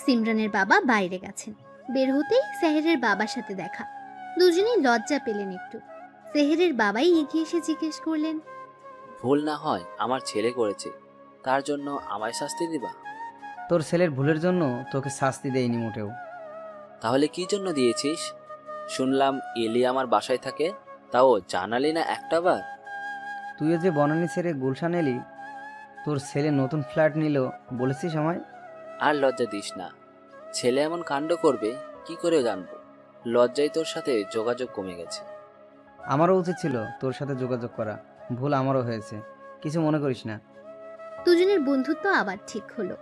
সিমরানের বাবা বাইরে গেছেন। বের হতেই সেহেরের বাবার সাথে দেখা। দুজনেই লজ্জা পেলেন একটু। সেহেরের বাবাই এগিয়ে এসে জিজ্ঞেস করলেন, ভুল না হয় আমার ছেলে করেছে, তার জন্য আমায় শাস্তি দিবা? তোর ছেলের ভুলের জন্য তোকে শাস্তি দেয়নি মোটেও। তাহলে কি জন্য দিয়েছিস? শুনলাম এলি আমার বাসায় থাকে, তাও জানালি না একটা বার। তুইও যে বনানী ছেড়ে গুলশান এলি, তোর ছেলে নতুন ফ্ল্যাট নিল, বলেছিস আমায়? আর লজ্জা দিস না। ছেলে এমন কাণ্ড করবে কি করে জানবো? লজ্জায় তোর সাথে যোগাযোগ কমে গেছে। আমারও উচিত ছিল তোর সাথে যোগাযোগ করা। ভুল আমারও হয়েছে, কিছু মনে করিস না। দুজনের বন্ধুত্ব আবার ঠিক হলো।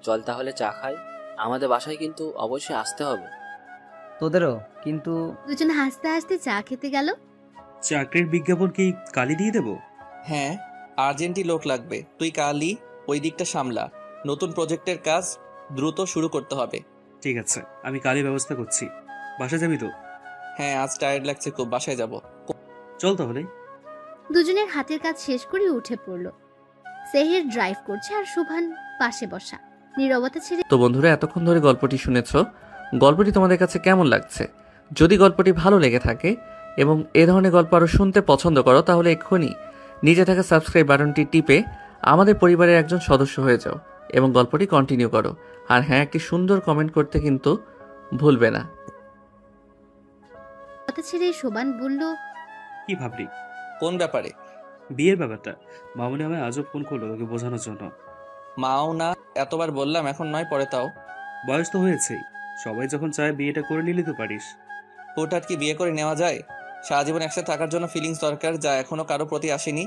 চল তাহলে চা খাই। আমাদের বাসায় কিন্তু অবশ্যই আসতে হবে। তোদেরও কিন্তু। দুজন হাসতে হাসতে চা খেতে গেল। চাকরির বিজ্ঞাপন কি কালি দিয়ে দেব? হ্যাঁ, আর্জেন্টই লোক লাগবে। তুই কালই ওই দিকটা সামলা। নতুন প্রজেক্টের কাজ দ্রুত শুরু করতে হবে। ঠিক আছে, আমি কালই ব্যবস্থা করছি। বাসায় যাবি তো? হ্যাঁ, আজ টায়ার্ড লাগছে খুব, বাসায় যাব। চল তাহলে। দুজনের হাতের কাজ শেষ করে উঠে পড়ল। সেহের ড্রাইভ করছে আর শোভান পাশে বসা। নীরবতা ছেড়ে তো বন্ধুরা, এতক্ষণ ধরে গল্পটি শুনেছো। গল্পটি তোমাদের কাছে কেমন লাগছে? যদি গল্পটি ভালো লেগে থাকে এবং এ ধরনের গল্প আরও শুনতে পছন্দ করো, তাহলে এক্ষুনি নিচে থাকা সাবস্ক্রাইব বাটনটি টিপে আমাদের পরিবারের একজন সদস্য হয়ে যাও এবং গল্পটি কন্টিনিউ করো। আর হ্যাঁ, একটি সুন্দর কমেন্ট করতে কিন্তু ভুলবে না। কথা ছেড়ে শোভান বলল, কি ভাবলি? কোন ব্যাপারে? বিয়ের ব্যাপারটা। মামুনি আমায় আজও ফোন করলো তোকে বোঝানোর জন্য। মাও না, এতবার বললাম, এখন নয়, পরে তাও। বয়স তো হয়েছেই, সবাই যখন চায় বিয়েটা করে নিলে তো পারিস। হুটহাট কি বিয়ে করে নেওয়া যায়? সারা জীবন একসাথে থাকার জন্য ফিলিংস দরকার, যা এখনো কারো প্রতি আসেনি।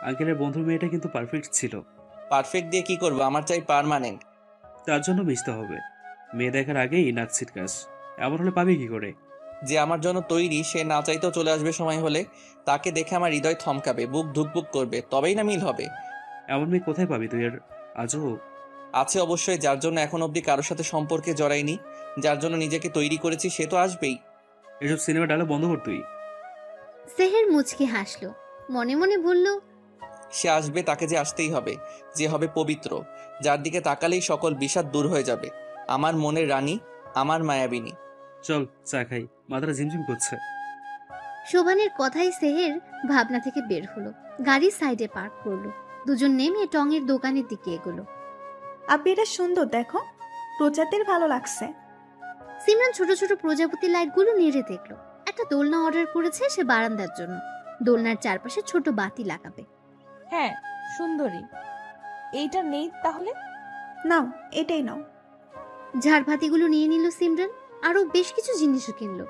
আঙ্কেলের বন্ধুর মেয়েটা কিন্তু পারফেক্ট ছিল। পারফেক্ট দিয়ে কি করবো? আমার চাই পার্মানেন্ট। তার জন্য মিশতে হবে। মেয়ে দেখার আগেই নাক ছিটকাস, এমন হলে পাবি কি করে? যে আমার জন্য তৈরি সে না চাইতেও চলে আসবে সময় হলে। তাকে দেখে আমার হৃদয় থমকাবে, বুক ধুকপুক করবে, তবেই না মিল হবে। এমন মেয়ে কোথায় পাবি তুই? আর আজও আছে অবশ্যই, যার জন্য এখন অবধি কারোর সাথে সম্পর্কে জড়াইনি, যার জন্য নিজেকে তৈরি করেছি, সে তো আসবেই। এসব সিনেমা ডায়লগ বন্ধ কর তুই। সেহের মুচকি হাসলো, মনে মনে বলল, সে আসবে, তাকে যে আসতেই হবে, যে হবে পবিত্র, যার দিকে তাকালেই সকল বিষাদ দূর হয়ে যাবে। আমার মনের রানী, আমার মায়াবিনী। চল চা খাই, মাথাটা ঝিমঝিম করছে। শোভানের কথাই সেহের ভাবনা থেকে বের হলো, গাড়ি সাইডে পার্ক করলো, দুজন নেমে টঙের দোকানের দিকে এগোলো। আপনি এটা সুন্দর, দেখো প্রজাতির ভালো লাগছে। সিমরান ছোট ছোট প্রজাপতি লাইটগুলো নেড়ে দেখলো। একটা দোলনা অর্ডার করেছে সে বারান্দার জন্য, দোলনার চারপাশে ছোট বাতি লাগাবে। হ্যাঁ সুন্দরী, এইটা নেই তাহলে? নাও, এটাই নাও। ঝাড়বাতিগুলো নিয়ে নিল সিমরান, আরো বেশ কিছু জিনিসও কিনলো।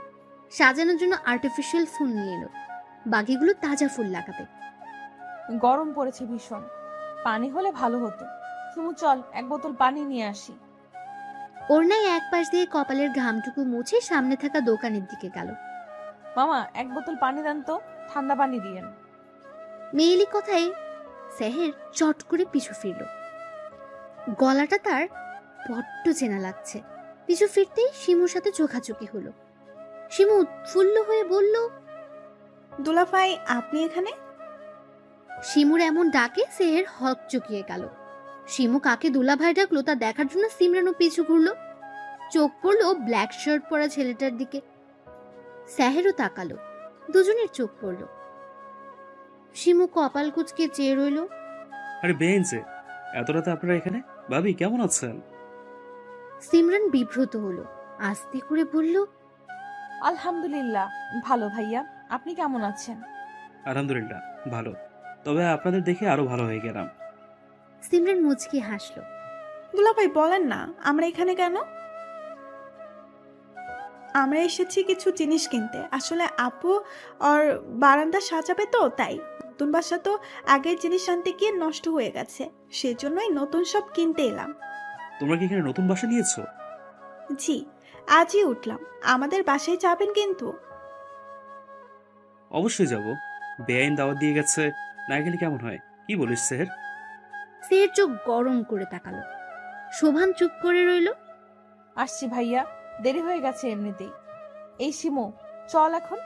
সাজানোর জন্য আর্টিফিশিয়াল ফুল নিয়ে এলো, বাকিগুলো তাজা ফুল লাগাবে। গরম পড়েছে ভীষণ, পানি হলে ভালো হতো। সুমু চল এক বোতল পানি নিয়ে আসি। ওড়নায় এক পাশ দিয়ে কপালের ঘামটুকু মুছে সামনে থাকা দোকানের দিকে গেল। মামা এক বোতল পানি দেন তো, ঠান্ডা পানি দিয়েন। মেয়েলি কথায় সেহের চট করে পিছু ফিরল। গলাটা তার বড্ড চেনা লাগছে। পিছু ফিরতেই শিমুর সাথে চোখাচোখি হলো। শিমু উৎফুল্ল হয়ে বলল, দুলাভাই আপনি এখানে? শিমুর এমন ডাকে সেহের হক চকিয়ে গেল। শিমু কাকে দুলাভাই ডাকলো তা দেখার জন্য সিমরানও পিছু ঘুরলো। চোখ পড়লো ব্ল্যাক শার্ট পরা ছেলেটার দিকে। সেহেরও তাকালো, দুজনের চোখ পড়লো। শিমু কপাল কুঁচকে চেয়ে রইল। আরে বেঞ্চে, এত রাতে আপনারা এখানে? ভাবি কেমন আছেন? সিমরান বিব্রত হলো, আস্তে করে বলল, আলহামদুলিল্লাহ ভালো ভাইয়া, আপনি কেমন আছেন? আলহামদুলিল্লাহ ভালো, তবে আপনাদের দেখে আরো ভালো হয়ে গেলাম। সিমরান মুচকি হাসলো। দুলাভাই বলেন না আমরা এখানে কেন? আমরা এসেছি কিছু জিনিস কিনতে। আসলে আপু আর বারান্দা সাজাবে তো, তাই নতুন বাসা তো আগের জিনিস আনতে গিয়ে নষ্ট হয়ে গেছে, সেজন্যই নতুন সব কিনতে এলাম। তোমরা কি এখানে নতুন বাসা নিয়েছো? জি, আজই উঠলাম। আমাদের বাসায় যাবেন কিন্তু? অবশ্যই যাব, বেআইন দাওয়াত দিয়ে গেছে, না গেলে কেমন হয়? কি বলিস সেহের? সেহের চোখ গরম করে তাকালো। শোভান চুপ করে রইল। আসছি ভাইয়া, দেরি হয়ে গেছে এমনিতেই। এই শিমু চল এখন।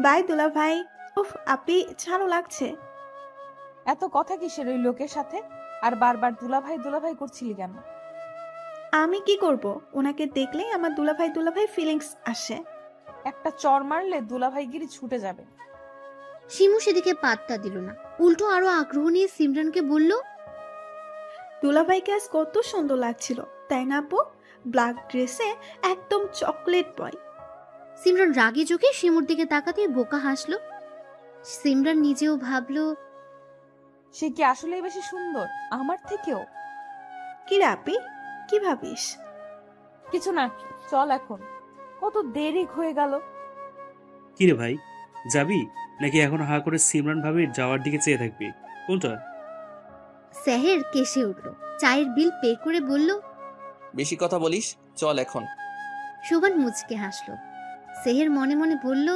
বাই দুলাভাই। উফ, আপনি ছাড়ো লাগছে। এত কথা কিসের ওই লোকের সাথে? আর বারবার দুলাভাই দুলাভাই করছিলি কেন? আমি কি করব? ওনাকে দেখলেই আমার দুলাভাই দুলাভাই ফিলিংস আসে। একটা চর মারলে দুলাভাইগিরি ছুটে যাবে। শিমু সেদিকে পাত্তা দিল না, উল্টো আরো আগ্রহ নিয়ে সিমরানকে বলল, দুলাভাইকে আজ কত সুন্দর লাগছিল, তাই না আপু? ব্ল্যাক ড্রেসে একদম চকলেট বয়। সিমরান রাগে চোখে শিমুর দিকে তাকাতে বোকা হাসলো। সিমরান নিজেও ভাবলো, সে কি আসলেই বেশি সুন্দর আমার থেকেও? কি রে আপি, কি ভাবিস? কিছু না, চল এখন, কত দেরি হয়ে গেল। কি রে ভাই, যাবি নাকি এখন হা করে সিমরান ভাবির যাওয়ার দিকে চেয়ে থাকবি? কোনটা? সেহের কেসে উঠল, চায়ের বিল পে করে বলল, বেশি কথা বলিস, চল এখন। শোভান মুচকে হাসলো। সেহের মনে মনে বলল,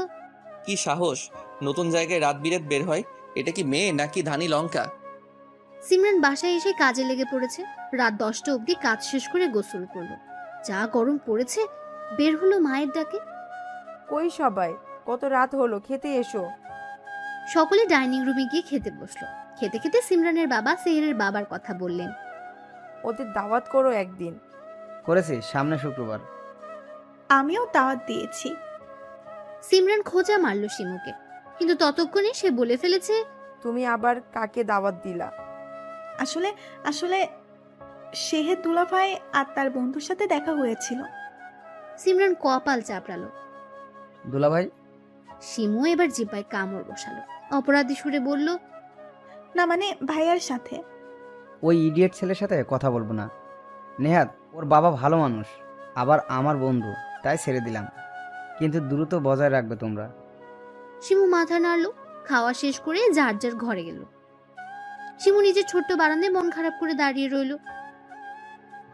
কি সাহস, নতুন জায়গায় রাত বিরেত বের হয়? এটা কি মেয়ে নাকি ধানি লঙ্কা? সিমরান বাসায় এসে কাজে লেগে পড়েছে। রাত 10টা অবধি কাজ শেষ করে গোসল করলো। যা গরম পড়েছে, বের হলো মায়ের ডাকে। কই সবাই, কত রাত হলো, খেতে এসো। সকলে ডাইনিং রুমে গিয়ে খেতে বসলো। খেতে খেতে সিমরানের বাবা সেহেরের বাবার কথা বললেন। ওদের দাওয়াত করো একদিন। করেছি, সামনে শুক্রবার। আমিও দাওয়াত দিয়েছি। সিমরান খোঁজা মারল শিমুকে, কিন্তু ততক্ষণে সে বলে ফেলেছে, তুমি আবার কাকে দাওয়াত দিলা? আসলে আসলে শেহের দুলাভাই আর তার বন্ধুর সাথে দেখা হয়েছিল। সিমরান কপাল চাপড়ালো। দুলাভাই? শিমু এবার জিব্বায় কামড় বসালো। অপরাধী সুরে বলল, না মানে ভাইয়ার সাথে। ওই ইডিয়েট ছেলের সাথে কথা বলবো না। নেহাত, ওর বাবা ভালো মানুষ, আবার আমার বন্ধু, তাই ছেড়ে দিলাম, কিন্তু দ্রুত বজায় রাখবে তোমরা। শিমু মাথা নাড়লো, খাওয়া শেষ করে যার যার ঘরে গেল। শিমু নিজের ছোট্ট বারান্দায় মন খারাপ করে দাঁড়িয়ে রইল।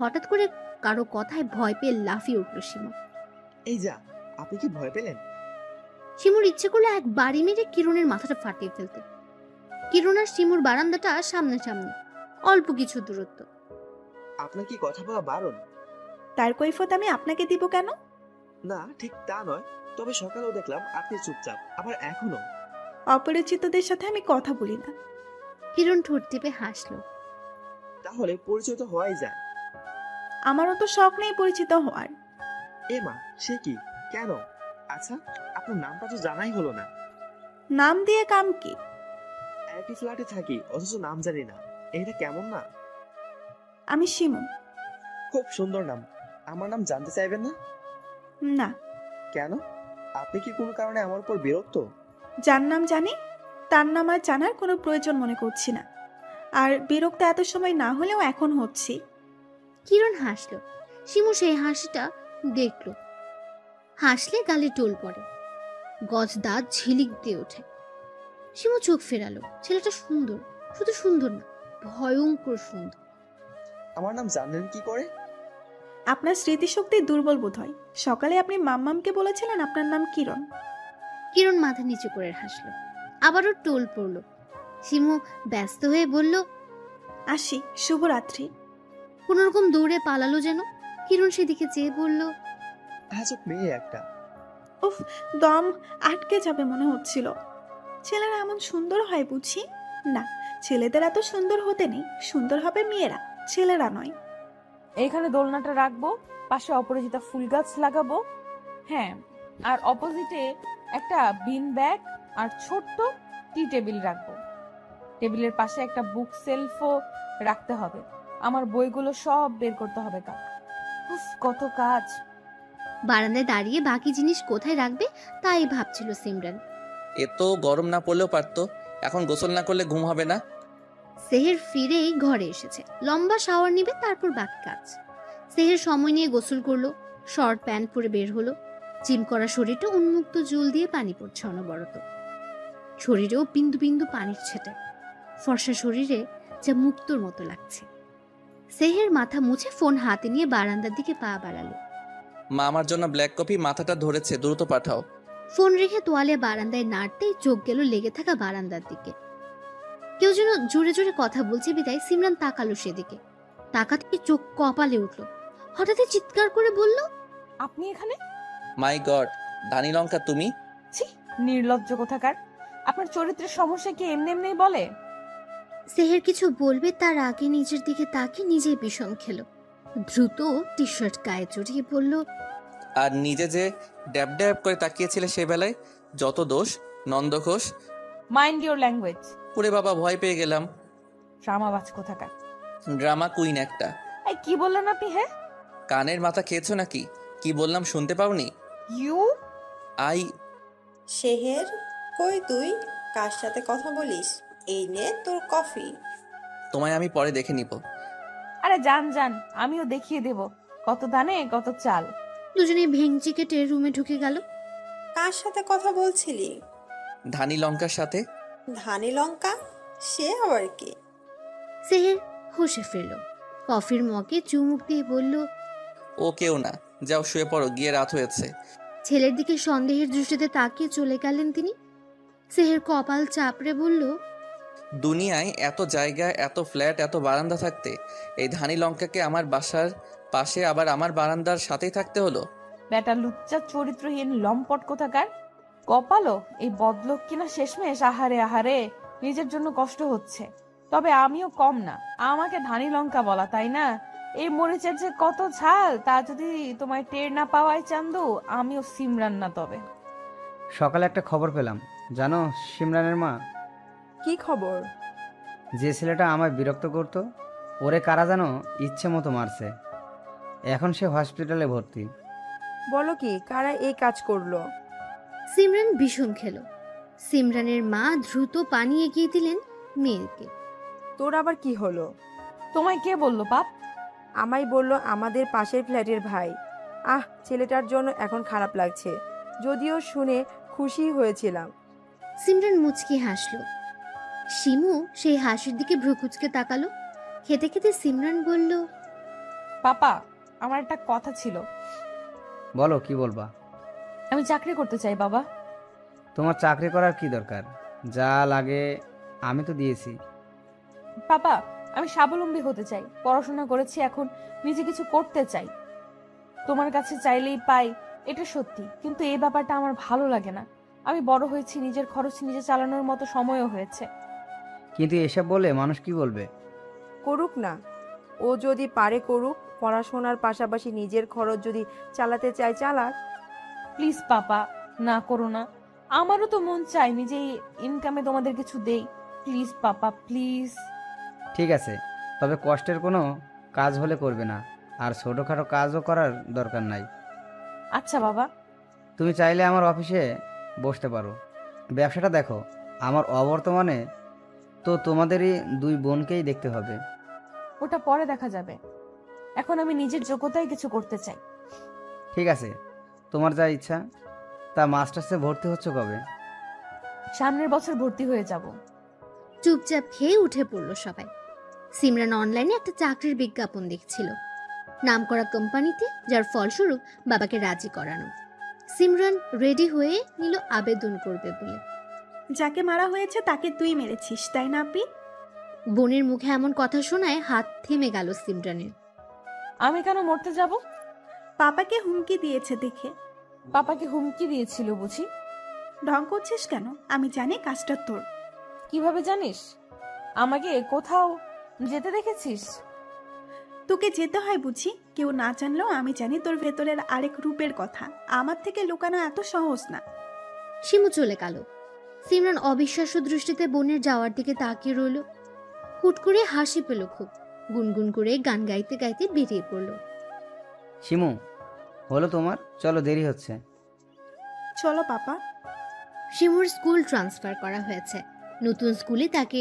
হঠাৎ করে কারো কথায় ভয় পেয়ে লাফিয়ে উঠল শিমু। এই যা, আপনি কি ভয় পেলেন? শিমুর ইচ্ছে করলো এক বাড়ি মেরে কিরণের মাথাটা ফাটিয়ে ফেলতে। কিরণ আর শিমুর বারান্দাটা সামনাসামনি, অল্প কিছু দূরত্ব। আপনার কি কথা বলা বারণ? তার কৈফত আমি আপনাকে দিব কেন? না, ঠিক তা নয়, তবে সকালেও দেখলাম আপনি চুপচাপ, আবার এখনো। অপরিচিতদের সাথে আমি কথা বলি না। কিরণ ঠোঁট টিপে হাসলো। তাহলে পরিচিত হওয়াই যায়। আমারও তো শখ নেই পরিচিত হওয়ার। এ মা, সে কি? কেন? আচ্ছা, আপনার নামটা তো জানাই হলো না। নাম দিয়ে কাম কি? একই ফ্ল্যাটে থাকি, অথচ নাম জানি না, এটা কেমন না? আমি শিমু। খুব সুন্দর নাম। আমার নাম জানতে চাইবেন না? না। কেন? আপনি কি কোনো কারণে আমার উপর বিরক্ত? যার নাম জানি তার নাম আর জানার কোনো প্রয়োজন মনে করছি না, আর বিরক্ত এত সময় না হলেও এখন হচ্ছি। কিরণ হাসলো। শিমু সেই হাসিটা দেখলো। হাসলে গালে টোল পড়ে, গজ দাঁত ঝিলিক দিয়ে ওঠে। শিমু চোখ ফেরালো। ছেলেটা সুন্দর, শুধু সুন্দর না, ভয়ঙ্কর সুন্দর। আমার নাম জানলেন কি করে? আপনার স্মৃতিশক্তি দুর্বল বোধ হয়। সকালে আপনি মাম্মামকে বলেছিলেন আপনার নাম কিরণ। কিরণ মাথা নিচু করে হাসলো। আবারও টোল পড়লো। শিমু ব্যস্ত হয়ে বলল, আসি, শুভরাত্রি। কোনোরকম দৌড়ে পালালো যেন। কিরণ সেদিকে চেয়ে বলল, আজব মেয়ে একটা। উফ, দম আটকে যাবে মনে হচ্ছিল। ছেলেরা এমন সুন্দর হয় বুঝি? না, ছেলেদের এত সুন্দর হতে নেই, সুন্দর হবে মেয়েরা, ছেলেরা নয়। এইখানে দোলনাটা রাখবো, পাশে অপরাজিতা ফুল গাছ লাগাবো, হ্যাঁ, আর অপোজিটে একটা বিন ব্যাগ আর ছোট্ট টি টেবিল রাখবো। টেবিলের পাশে একটা বুক সেলফও রাখতে হবে। আমার বইগুলো সব বের করতে হবে কাক। উফ, কত কাজ। বারান্দায় দাঁড়িয়ে বাকি জিনিস কোথায় রাখবে তাই ভাবছিল সিমরান। এত গরম না পড়লেও পারতো, এখন গোসল না করলে ঘুম হবে না। সেহের ফিরেই ঘরে এসেছে। লম্বা শাওয়ার নিবে, তারপর বাকি কাজ। সেহের সময় নিয়ে গোসল করলো, শর্ট প্যান্ট পরে বের হলো। জিম করা শরীরটা উন্মুক্ত জল দিয়ে পানি পড়ছে অনবরত। শরীরেও বিন্দু বিন্দু পানির ছেটে, ফর্সা শরীরে যা মুক্তোর মতো লাগছে। সেহের মাথা মুছে ফোন হাতে নিয়ে বারান্দার দিকে পা বাড়ালো। মা আমার জন্য ব্ল্যাক কফি, মাথাটা ধরেছে, দ্রুত পাঠাও। ফোন রেখে তোয়ালে বারান্দায় নাড়তেই চোখ গেল লেগে থাকা বারান্দার দিকে। কেউ যেন জোরে জোরে কথা বলছে বিদায় সিমরান তাকালো সেদিকে। তাকাতে চোখ কপালে উঠল। হঠাৎ চিৎকার করে বলল, আপনি এখানে? মাই গড, ধানি লঙ্কা তুমি? ছি, নির্লজ্জ কোথাকার। আপনার চরিত্রের সমস্যা কি এমনি এমনি বলে? সেহের কিছু বলবে তার আগে নিজের দিকে তাকিয়ে নিজেই বিষম খেলো। দ্রুত টি শার্ট গায়ে জড়িয়ে বলল, আর নিজে যে ড্যাব ড্যাব করে তাকিয়েছিলে সে বেলায়, যত দোষ Nanda Ghosh. Mind your language. ওরে বাবা, ভয় পেয়ে গেলাম। ড্রামাবাজ কোথাকার। ড্রামা কুইন একটা। এই কি বললেন আপনি? হ্যাঁ, কানের মাথা খেয়েছো নাকি? কি বললাম শুনতে পাওনি? ইউ আই শেহের, কই তুই? কার সাথে কথা বলিস? এই নে তোর কফি। তোমায় আমি পরে দেখে নিব। আরে যান যান, আমিও দেখিয়ে দেব কত দানে কত চাল। দুজনে ভেঙচি কেটে রুমে ঢুকে গেল। কার সাথে কথা বলছিলি? ধানি লঙ্কার সাথে। ধানি লঙ্কা? সে আবার কি? সেহের হুঁশে ফিরল। কফির মগে চুমুক দিয়ে বলল, ও কেউ না, যাও শুয়ে পড়ো, গিয়ে রাত হয়েছে। ছেলের দিকে সন্দেহের দৃষ্টিতে তাকিয়ে চলে গেলেন তিনি। সেহের কপাল চাপড়ে বলল, দুনিয়ায় এত জায়গা, এত ফ্ল্যাট, এত বারান্দা থাকতে এই ধানি লঙ্কাকে আমার বাসার পাশে আবার আমার বারান্দার সাথেই থাকতে হলো। বেটা লুচ্চা চরিত্রহীন লম্পট কোথাকার। কপালও এই বদলোক কিনা শেষমেশ। আহারে আহারে, নিজের জন্য কষ্ট হচ্ছে, তবে আমিও কম না। আমাকে ধানি লঙ্কা বলা, তাই না? এই মরিচের যে কত ঝাল তা যদি তোমায় টের না পাওয়ায় চান্দু, আমিও সিমরান না। তবে সকালে একটা খবর পেলাম, জানো সিমরানের মা? কি খবর? যে ছেলেটা আমায় বিরক্ত করত, ওরে কারা যেন ইচ্ছে মতো মারছে। এখন সে হসপিটালে ভর্তি। বলো কি, কারা এই কাজ করলো? সিমরান বিষম খেল। সিমরানের মা দ্রুত পানি এগিয়ে দিলেন মেয়েকে। তোর আবার কি হলো? তোমায় কে বললো পাপ? আমায় বলল আমাদের পাশের ফ্ল্যাটের ভাই। ছেলেটার জন্য এখন খারাপ লাগছে, যদিও শুনে খুশি হয়েছিলাম। সিমরান মুচকি হাসলো। শিমু সেই হাসির দিকে ভ্রুকুচকে তাকালো। খেতে খেতে সিমরান বলল, পাপা, আমার একটা কথা ছিল। বলো, কি বলবা? আমি চাকরি করতে চাই বাবা। তোমার চাকরি করার কি দরকার? যা লাগে আমি তো দিয়েছি। পাপা, আমি স্বাবলম্বী হতে চাই, পড়াশোনা করেছি, এখন নিজে কিছু করতে চাই। তোমার কাছে চাইলেই পাই, এটা সত্যি, কিন্তু এই ব্যাপারটা আমার ভালো লাগে না। আমি বড় হয়েছি, নিজের খরচ নিজে চালানোর মতো সময়ও হয়েছে। কিন্তু এসব বলে মানুষ কি বলবে? করুক না, ও যদি পারে করুক। পড়াশোনার পাশাপাশি নিজের খরচ যদি চালাতে চায় চালাক। প্লিজ পাপা, না করো না। আমারও তো মন চাই নিজেই ইনকামে তোমাদের কিছু দেই। Please papa, please. ঠিক আছে, তবে কষ্টের কোনো কাজ হলে করবে না, আর ছোটোখাটো কাজও করার দরকার নাই। আচ্ছা বাবা। তুমি চাইলে আমার অফিসে বসতে পারো। ব্যবসাটা দেখো, আমার অবর্তমানে তো তোমাদেরই দুই বোনকেই দেখতে হবে। ওটা পরে দেখা যাবে, এখন আমি নিজের যোগ্যতায় কিছু করতে চাই। ঠিক আছে, তোমার যা ইচ্ছা। তা মাস্টার্সে ভর্তি হচ্ছ কবে? সামনের বছর ভর্তি হয়ে যাব। চুপচাপ খেয়ে উঠে পড়লো সবাই। সিমরান অনলাইনে একটা চাকরির বিজ্ঞাপন দেখছিল, নামকরা কোম্পানিতে, যার ফলস্বরূপ বাবাকে রাজি করানো। সিমরান রেডি হয়ে নিল আবেদন করবে বলে। যাকে মারা হয়েছে তাকে তুই মেরেছিস, তাই না আপি? বোনের মুখে এমন কথা শোনায় হাত থেমে গেল সিমরানের। আমি কেন মরতে যাব? পাপাকে হুমকি দিয়েছে দেখে। পাপাকে হুমকি দিয়েছিল বুঝি? ঢং করছিস কেন? আমি জানি কাজটা তোর। কিভাবে জানিস? আমাকে কোথাও যেতে দেখেছিস? তোকে যেতে হয় বুঝি? কেউ না জানলেও আমি জানি তোর ভেতরের আরেক রূপের কথা। আমার থেকে লুকানো এত সহজ না। শিমু চলে গেল। সিমরান অবিশ্বাস্য দৃষ্টিতে বোনের যাওয়ার দিকে তাকিয়ে রইল। হুট করে হাসি পেল খুব, গুনগুন করে গান গাইতে গাইতে বেরিয়ে পড়ল। শিমু, হলো তোমার? চলো, দেরি হচ্ছে। চলো পাপা। শিমুর স্কুল ট্রান্সফার করা হয়েছে, নতুন স্কুলে তাকে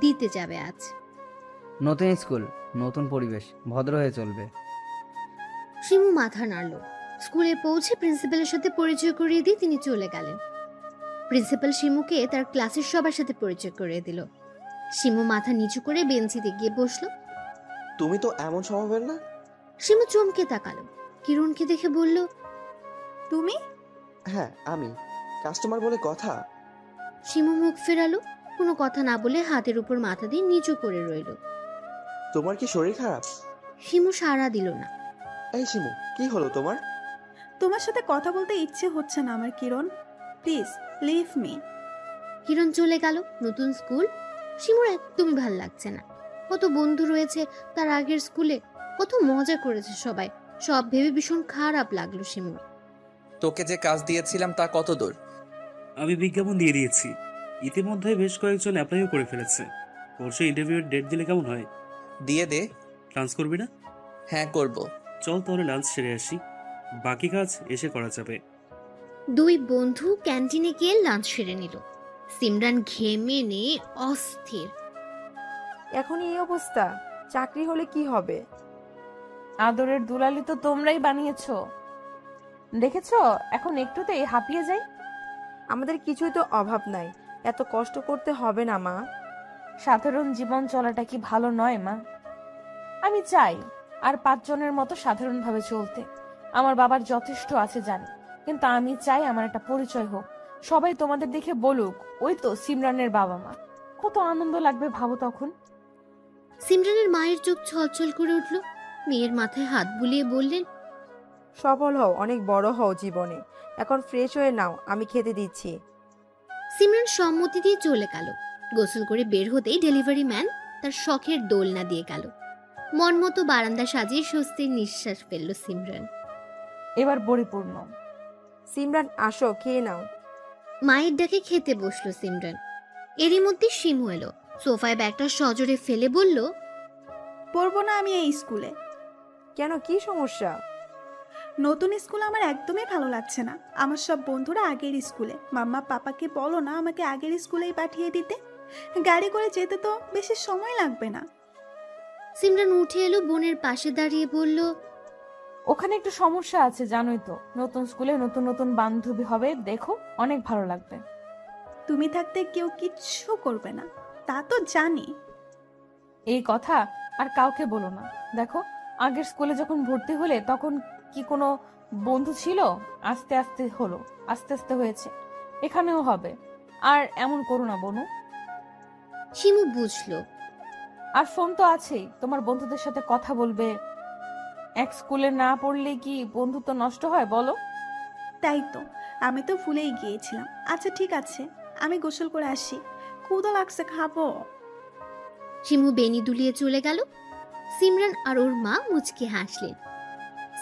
দিতে যাবে আজ। নতুন স্কুল, নতুন পরিবেশ, ভদ্র হয়ে চলবে। শিমু মাথা নাড়ল। স্কুলে পৌঁছে প্রিন্সিপালের সাথে পরিচয় করিয়ে দিয়ে তিনি চলে গেলেন। প্রিন্সিপাল শিমুকে তার ক্লাসের সবার সাথে পরিচয় করিয়ে দিল। শিমু মাথা নিচু করে বেঞ্চিতে গিয়ে বসলো। তুমি তো এমন স্বভাবের না। শিমু চমকে তাকালো, কিরণকে দেখে বলল, তুমি? হ্যাঁ, আমি। কাস্টমার বলে কথা। শিমু মুখ ফেরালো, কোনো কথা না বলে হাতের উপর মাথা দিয়ে নিচু করে রইল। তোমার কি শরীর খারাপ? শিমু সাড়া দিল না। এই শিমু, কি হলো তোমার? তোমার সাথে কথা বলতে ইচ্ছে হচ্ছে না আমার কিরণ, প্লিজ লিভ মি। কিরণ চলে গেল। নতুন স্কুল, শিমুর একদমই ভাল লাগছে না। কত বন্ধু রয়েছে তার আগের স্কুলে, কত মজা করেছে সবাই, সব ভেবে ভীষণ খারাপ লাগলো শিমুর। তোকে যে কাজ দিয়েছিলাম তা কত দূর? আমি বিজ্ঞাপন দিয়ে দিয়েছি, ইতিমধ্যে বেশ কয়েকজন অ্যাপ্লাইও করে ফেলেছে। পরশু ইন্টারভিউর ডেট দিলে কেমন হয়? দিয়ে দে। লাঞ্চ করবি না? হ্যাঁ করব। চল তাহলে লাঞ্চ সেরে আসি, বাকি কাজ এসে করা যাবে। দুই বন্ধু ক্যান্টিনে গিয়ে লাঞ্চ সেরে নিল। সিমরান ঘেমে নিয়ে অস্থির। এখন এই অবস্থা, চাকরি হলে কি হবে? আদরের দুলালি তো তোমরাই বানিয়েছো, দেখেছো? এখন একটুতেই হাঁপিয়ে যাই। আমাদের কিছুই তো অভাব নাই, এত কষ্ট করতে হবে না মা। সাধারণ জীবন চলাটা কি ভালো নয় মা? আমি চাই আর 5 জনের মতো সাধারণভাবে চলতে। আমার বাবার যথেষ্ট আছে জানি, কিন্তু আমি চাই আমার একটা পরিচয় হোক, সবাই তোমাদের দেখে বলুক ওই তো সিমরানের বাবা মা। কত আনন্দ লাগবে ভাবো তখন। সিমরানের মায়ের চোখ ছলছল করে উঠল। মেয়ের মাথায় হাত বুলিয়ে বললেন, সফল হও, অনেক বড় হও জীবনে। এখন ফ্রেশ হয়ে নাও, আমি খেতে দিচ্ছি। সিমরান সম্মতি দিয়ে চলে গেল। গোসল করে বের হতেই ডেলিভারি ম্যান তার শখের দোলনা দিয়ে গেল। মন মতো বারান্দা সাজিয়ে স্বস্তির নিঃশ্বাস ফেলল সিমরান। এবার পরিপূর্ণ। সিমরান আসো, খেয়ে নাও। মায়ের ডাকে খেতে বসলো সিমরান। এরই মধ্যে শিমু এলো। সোফায় ব্যাগটা সজোরে ফেলে বলল, পড়বো না আমি এই স্কুলে। কেন, কি সমস্যা? নতুন স্কুল আমার একদমই ভালো লাগছে না। আমার সব বন্ধুরা আগের স্কুলে। মাম্মা পাপাকে বলো না আমাকে আগের স্কুলেই পাঠিয়ে দিতে, গাড়ি করে যেতে তো বেশি সময় লাগবে না। সিমরান উঠে এলো, বোনের পাশে দাঁড়িয়ে বলল, ওখানে একটু সমস্যা আছে জানোই তো, নতুন স্কুলে নতুন নতুন বান্ধবী হবে, দেখো অনেক ভালো লাগবে। তুমি থাকতে কেউ কিচ্ছু করবে না, তা তো জানি। এই কথা আর কাউকে বলো না। দেখো আগের স্কুলে যখন ভর্তি হলে তখন কি কোনো বন্ধু ছিল? আস্তে আস্তে হলো, আস্তে আস্তে হয়েছে, এখানেও হবে। আর এমন করো না বনু। শিমু বুঝলো। আর ফোন তো আছেই, তোমার বন্ধুদের সাথে কথা বলবে। এক স্কুলে না পড়লে কি বন্ধুত্ব নষ্ট হয় বলো? তাই তো, আমি তো ভুলেই গিয়েছিলাম। আচ্ছা ঠিক আছে, আমি গোসল করে আসি, ক্ষুধা লাগছে, খাবো। শিমু বেনি দুলিয়ে চলে গেল। সিমরান আর ওর মা মুচকি হাসলেন।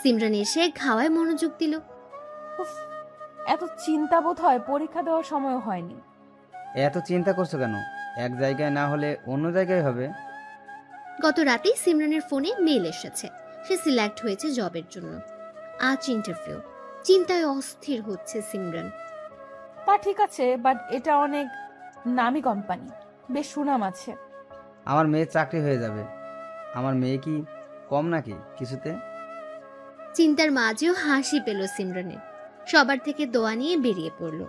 সিমরান এসে খাওয়ায় মনোযোগ দিল। উফ, এত চিন্তা বোধ হয় পরীক্ষা দেওয়ার সময় হয়নি। এত চিন্তা করছো কেন? এক জায়গায় না হলে অন্য জায়গায় হবে। গত রাতেই সিমরানের ফোনে মেল এসেছে, সে সিলেক্ট হয়েছে জবের জন্য। আজ ইন্টারভিউ। চিন্তায় অস্থির হচ্ছে সিমরান। তা ঠিক আছে, বাট এটা অনেক নামি কোম্পানি, বেশ সুনাম আছে। আমার মেয়ের চাকরি হয়ে যাবে। আমার মেয়ে কি কম নাকি কিছুতে? চিন্তার মাঝেও হাসি পেল সিমরানের। সবার থেকে দোয়া নিয়ে বেরিয়ে পড়ল।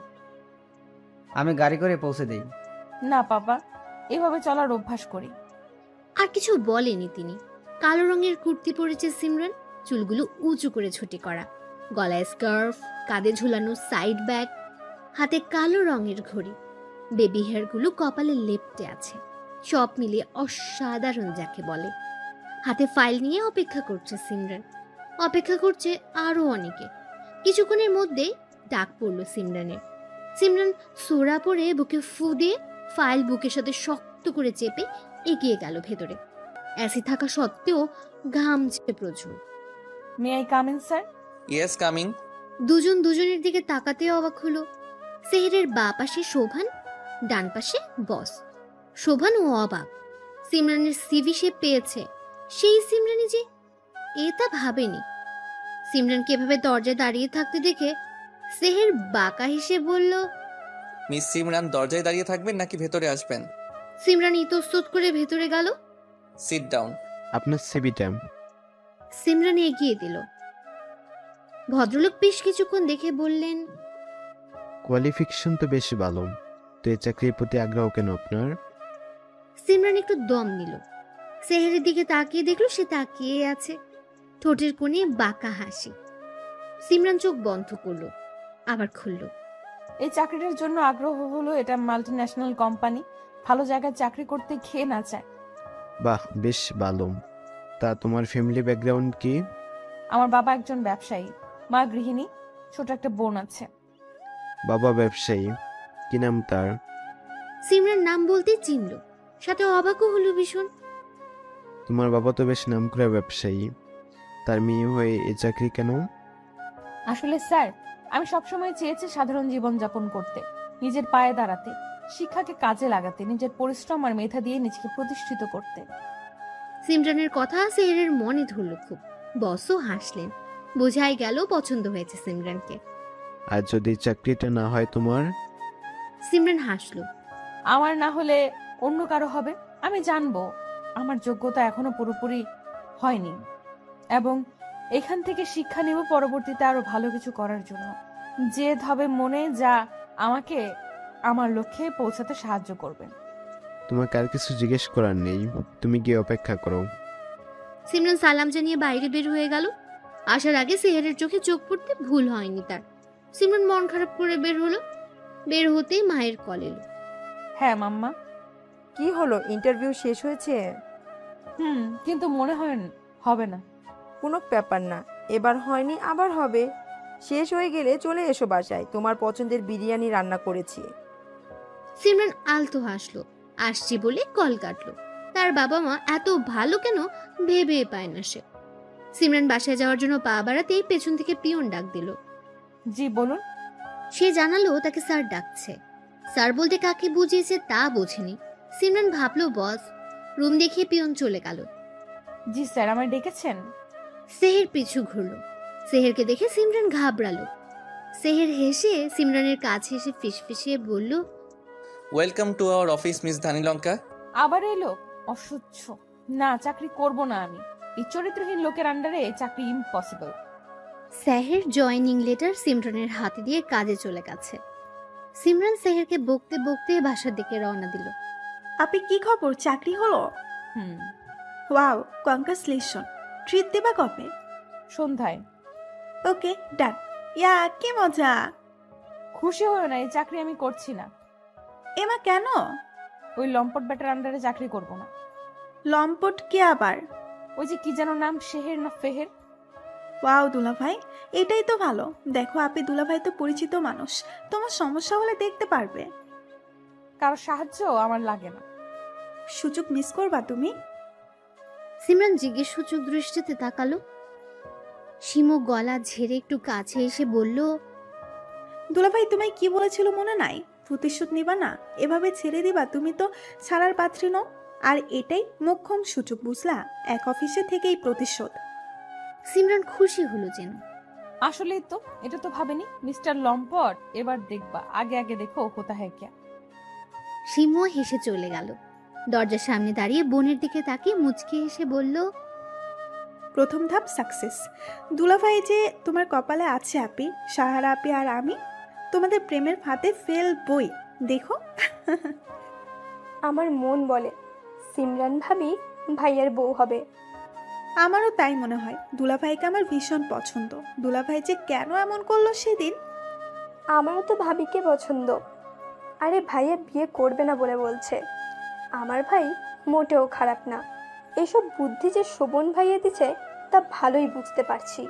আমি গাড়ি করে পৌঁছে দেই। না বাবা, এভাবে চলার অভ্যাস করি। আর কিছু বলেনি তিনি। কালো রঙের কুর্তি পরেছে সিমরান, চুলগুলো উঁচু করে ছুটি করা, গলায় স্কার্ফ, কাঁধে ঝুলানো সাইড ব্যাগ, হাতে কালো রঙের ঘড়ি, বেবি হেয়ারগুলো কপালে লেপ্টে আছে। সব মিলিয়ে অসাধারণ যাকে বলে। হাতে ফাইল নিয়ে অপেক্ষা করছে সিমরান। অপেক্ষা করছে আরো অনেকে। কিছুক্ষণের মধ্যে ডাক পড়ল সিমরানের। সিমরান সোরা পরে বুকে ফু দিয়ে ফাইল বুকের সাথে শক্ত করে চেপে এগিয়ে গেল ভেতরে। এসি থাকা সত্ত্বেও ঘামছে প্রচুর। May I come in sir? Yes, coming. দুজন দুজনের দিকে তাকাতে অবাক হলো। সেহেরের বা পাশে শোভান, ডান পাশে বস। শোভান ও অবাক। সিমরানের সিভি সে পেয়েছে, সেই সিমরানই যে, এটা ভাবেনি। সিমরানকে এভাবে দরজায় দাঁড়িয়ে থাকতে দেখে সেহের বাঁকা হেসে বলল, মিস সিমরান দরজায় দাঁড়িয়ে থাকবেন নাকি ভেতরে আসবেন? সিমরান ইতস্তত করে ভেতরে গেল। Sit down. আপনার সিভিটা। সিমরান এগিয়ে দিল। ভদ্রলোক বেশ কিছুক্ষণ দেখে বললেন, কোয়ালিফিকেশন তো বেশ ভালো, তো এই চাকরির প্রতি আগ্রহ কেন আপনার? সিমরান একটু দম নিল। সেহেরের দিকে তাকিয়ে দেখলো সে তাকিয়ে আছে, ঠোঁটের কোণে বাঁকা হাসি। সিমরান চোখ বন্ধ করলো, আবার খুললো। এই চাকরিটার জন্য আগ্রহ হলো, এটা মাল্টি ন্যাশনাল কোম্পানি, ভালো জায়গায় চাকরি করতে খেয়ে না চায়। বাহ, বেশ ভালো। তা তোমার ফ্যামিলি ব্যাকগ্রাউন্ড কি? আমার বাবা একজন ব্যবসায়ী, মা গৃহিণী, ছোট একটা বোন আছে। বাবা ব্যবসায়ী, কি নাম তার? সিমরান নাম বলতে চিনল, সাথে অবাকও হলো ভীষণ। তোমার বাবা তো বেশ নামকরা ব্যবসায়ী, তার মেয়ে হয়ে এই চাকরি কেন? আসলে স্যার, আমি সবসময় চেয়েছি সাধারণ জীবন যাপন করতে, নিজের পায়ে দাঁড়াতে, শিক্ষাকে কাজে লাগাতে, নিজের পরিশ্রম আর মেধা দিয়ে নিজেকে প্রতিষ্ঠিত করতে। সিমরানের কথা সেহেরের মনে ধরল খুব। বসও হাসলেন, বোঝাই গেল পছন্দ হয়েছে সিমরানকে। আর যদি চাকরিটা না হয় তোমার? সিমরান হাসলো। আমার না হলে অন্য কারো হবে, আমি জানবো আমার যোগ্যতা এখনো পুরোপুরি হয়নি, এবং এখান থেকে শিক্ষা নেব পরবর্তীতে আরো ভালো কিছু করার জন্য। জেদ হবে মনে, যা আমাকে আমার লক্ষ্যে পৌঁছাতে সাহায্য করবে। তোমাকে আর কিছু জিজ্ঞেস করার নেই, তুমি গিয়ে অপেক্ষা করো। সিমরান সালাম জানিয়ে বাইরে বের হয়ে গেল। আসার আগে সেহেরের চোখে চোখ পড়তে ভুল হয়নি তার। সিমরান মন খারাপ করে বের হলো। বের হতেই মায়ের কল এলো। হ্যাঁ মাম্মা। কি হলো, ইন্টারভিউ শেষ হয়েছে? কিন্তু মনে হয় হবে না। কোনো ব্যাপার না, এবার হয়নি আবার হবে। শেষ হয়ে গেলে চলে এসো বাসায়, তোমার পছন্দের বিরিয়ানি রান্না করেছি। সিমরান আলতো হাসলো। আসছি বলে কল কাটলো। তার বাবা মা এত ভালো কেন ভেবে পায় না সে। সিমরান বাসায় যাওয়ার জন্য পা বাড়াতেই পেছন থেকে পিয়ন ডাক দিল। জি বলুন। সে জানালো তাকে স্যার ডাকছে। স্যার বলতে কাকে বুঝিয়েছে তা বোঝেনি। সিমরান ভাবলো বস। রুম দেখিয়ে পিয়ন চলে গেল। জি স্যার, আমায় ডেকেছেন? সেহের পিছু ঘুরলো। সেহেরকে দেখে সিমরান ঘাবড়ালো। সেহের হেসে সিমরানের কাছে এসে ফিসফিসিয়ে বলল, welcome to our office miss ধানীলঙ্কা। আবার এলো, অসহ্য। না, চাকরি করব না আমি। এই চরিত্রহীন লোকের আন্ডারে চাকরি ইম্পসিবল। সেহের জয়েনিং লেটার সিমরানের হাতে দিয়ে কাজে চলে গেছে। সিমরান সেহেরকে বকতে বকতে বাসার দিকে রওনা দিল। আপনি কি খবর, চাকরি হলো? হুম। Wow, congratulation. ট্রিট দেবা কবে? সন্ধ্যায়। ওকে, ডান। ইয়া, কি মজা। খুশি হয়ে না, এই চাকরি আমি করছি না। এমা, কেন? ওই লম্পট ব্যাটার আন্ডারে চাকরি করব না। লম্পট কে আবার? ওই যে কি যেন নাম, শেহের না ফেহের। ওয়াও দুলাভাই, এটাই তো ভালো। দেখো আপনি দুলাভাই তো পরিচিত মানুষ, তোমার সমস্যা হলে দেখতে পারবে। কারো সাহায্য আমার লাগে না। সুযোগ মিস করবা তুমি। সিমরান জিজ্ঞেসসূচক দৃষ্টিতে তাকালো। শিমু গলা ঝেড়ে একটু কাছে এসে বলল, দুলাভাই তোমায় কি বলেছিল মনে নাই? প্রতিশোধ নিবা না, এভাবে ছেড়ে দিবা? তুমি তো ছাড়ার পাত্রী নও। আর এটাই মোক্ষম সুযোগ, বুঝলা? এক অফিসে থেকেই প্রতিশোধ। সিমরান খুশি হলো যেন। আসলেই তো, এটা তো ভাবেনি। মিস্টার লম্পট, এবার দেখবা, আগে আগে দেখো হোতা হ্যায় ক্যা। শিমু হেসে চলে গেল। দরজার সামনে দাঁড়িয়ে বোনের দিকে তাকিয়ে মুচকি হেসে বলল, প্রথম ধাপ সাকসেস। দুলাভাই যে তোমার কপালে আছে আপি, সাহারা আপি আর আমি তোমাদের প্রেমের ফাঁদে ফেল বই, দেখো। আমার মন বলে সিমরান ভাবি ভাইয়ের বউ হবে। আমারও তাই মনে হয়। দুলাভাইকে আমার ভীষণ পছন্দ। দুলাভাই যে কেন এমন করলো সেদিন। আমারও তো ভাবিকে পছন্দ। আরে ভাইয়া বিয়ে করবে না বলে বলছে। আমার ভাই মোটেও খারাপ না। এসব বুদ্ধি যে শোভন ভাইয়া দিছে তা ভালোই বুঝতে পারছি।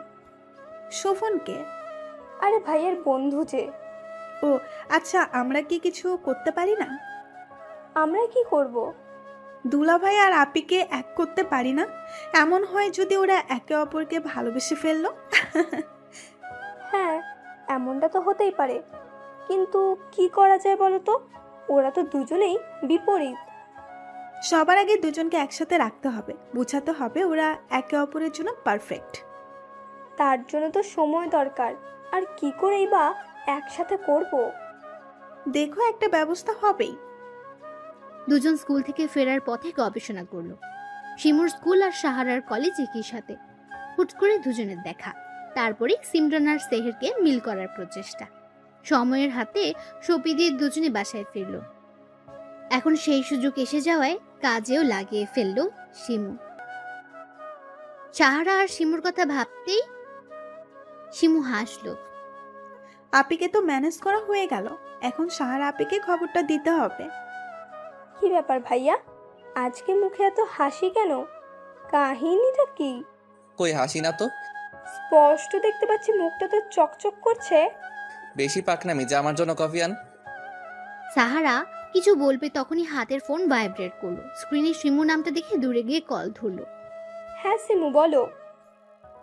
শোভনকে? আরে ভাইয়ের বন্ধু যে। ও আচ্ছা, আমরা কি কিছু করতে পারি না? আমরা কি করব? দুলাভাই আর আপিকে এক করতে পারি না? এমন হয় যদি ওরা একে অপরকে ভালোবেসে ফেললো। হ্যাঁ, এমনটা তো হতেই পারে, কিন্তু কি করা যায় বলো তো? ওরা তো দুজনেই বিপরীত। সবার আগে দুজনকে একসাথে রাখতে হবে, বোঝাতে হবে ওরা একে অপরের জন্য পারফেক্ট। তার জন্য তো সময় দরকার। আর কি করেই বা একসাথে করব? দেখো, একটা ব্যবস্থা হবেই। দুজন স্কুল থেকে ফেরার পথে গবেষণা করলো। শিমুর স্কুল আর সাহারার কলেজ একই সাথে। হুট করে দুজনের দেখা, তারপরে সিমরান আর সেহেরকে মিল করার প্রচেষ্টা। সময়ের হাতে সপি দিয়ে দুজনে বাসায় ফিরল। এখন সেই সুযোগ এসে যাওয়ায় কাজেও লাগিয়ে ফেললো শিমু। সাহারা আর শিমুর কথা ভাবতেই শিমু হাসলো। আপিকে তো ম্যানেজ করা হয়ে গেল, এখন সাহারা আপিকে খবরটা দিতে হবে। কি ব্যাপার ভাইয়া, আজকে মুখে এত হাসি কেন? কাহিনীটা কি? কই হাসি না তো। স্পষ্ট দেখতে পাচ্ছি মুখটা তো চকচক করছে। বেশি পাকনামি, যা আমার জন্য কফি আন। সাহারা কিছু বলবে তখনই হাতের ফোন ভাইব্রেট করলো। স্ক্রিনে শিমু নামটা দেখে দূরে গিয়ে কল ধরলো। হ্যাঁ সিমু, বলো।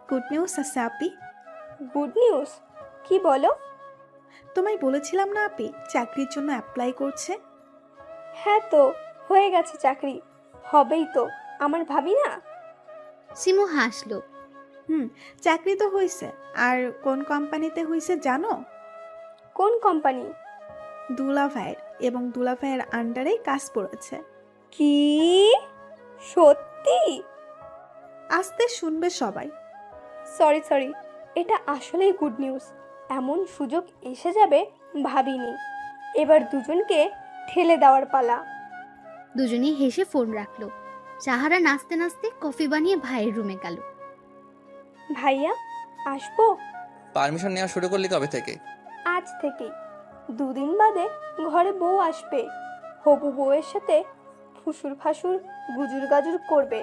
গুড নিউজ আছে আপি। Good news? কি বলো? তোমায় বলেছিলাম না আপি চাকরির জন্য অ্যাপ্লাই করছে। হ্যাঁ তো, হয়ে গেছে চাকরি। হবেই তো, আমার ভাবি না। শিমু হাসলো। চাকরি তো হয়েছে। আর কোন কোম্পানিতে হয়েছে জানো? কোন কোম্পানি? দুলাভাইয়ের, এবং দুলাভাইয়ের আন্ডারে কাজ পড়েছে। কি সত্যি? আস্তে শুনবে সবাই। সরি, এটা আসলেই গুড নিউজ। এমন সুযোগ এসে যাবে ভাবিনি। এবার দুজনকে ঠেলে দেওয়ার পালা। দুজনেই হেসে ফোন রাখলো। সাহারা নাচতে নাচতে কফি বানিয়ে ভাইয়ের রুমে গেল। ভাইয়া আসবো? পারমিশন নেওয়া শুরু করলি কবে থেকে? আজ থেকেই। 2 দিন বাদে ঘরে বউ আসবে। হবু বউয়ের সাথে ফুসুর ফাসুর গুজুর গাজুর করবে।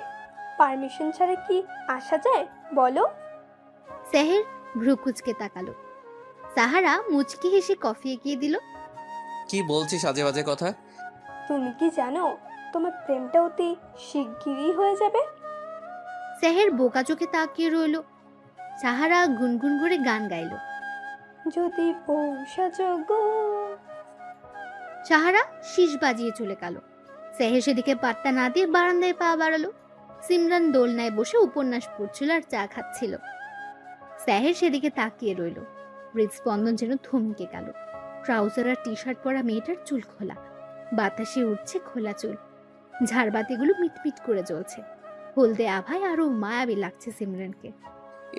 পারমিশন ছাড়া কি আসা যায় বলো? সেহের ভ্রু কুচকে তাকালো। সাহারা মুচকি হেসে কফি এগিয়ে দিল। কি বলছিস আজে বাজে কথা? তুমি কি জানো তোমার প্রেমটা অতি শিগগিরই হয়ে যাবে? সেহের বোকা চোখে তাকিয়ে রইল। সাহারা গুনগুন করে গান গাইল। যদি বউ সাজগো। সাহারা শীষ বাজিয়ে চলে গেল। সেহের সেদিকে পাত্তা না দিয়ে বারান্দায় পা বাড়ালো। সিমরান দোলনায় বসে উপন্যাস পড়ছিল আর চা খাচ্ছিল। সেহের সেদিকে তাকিয়ে রইল। হৃদস্পন্দন যেন থমকে গেল। ট্রাউজার আর টি শার্ট পরা মেয়েটার চুল খোলা, বাতাসে উঠছে খোলা চুল। ঝাড়বাতিগুলো মিটমিট করে জ্বলছে। হলদে আভায় আরো মায়াবী লাগছে সিমরানকে।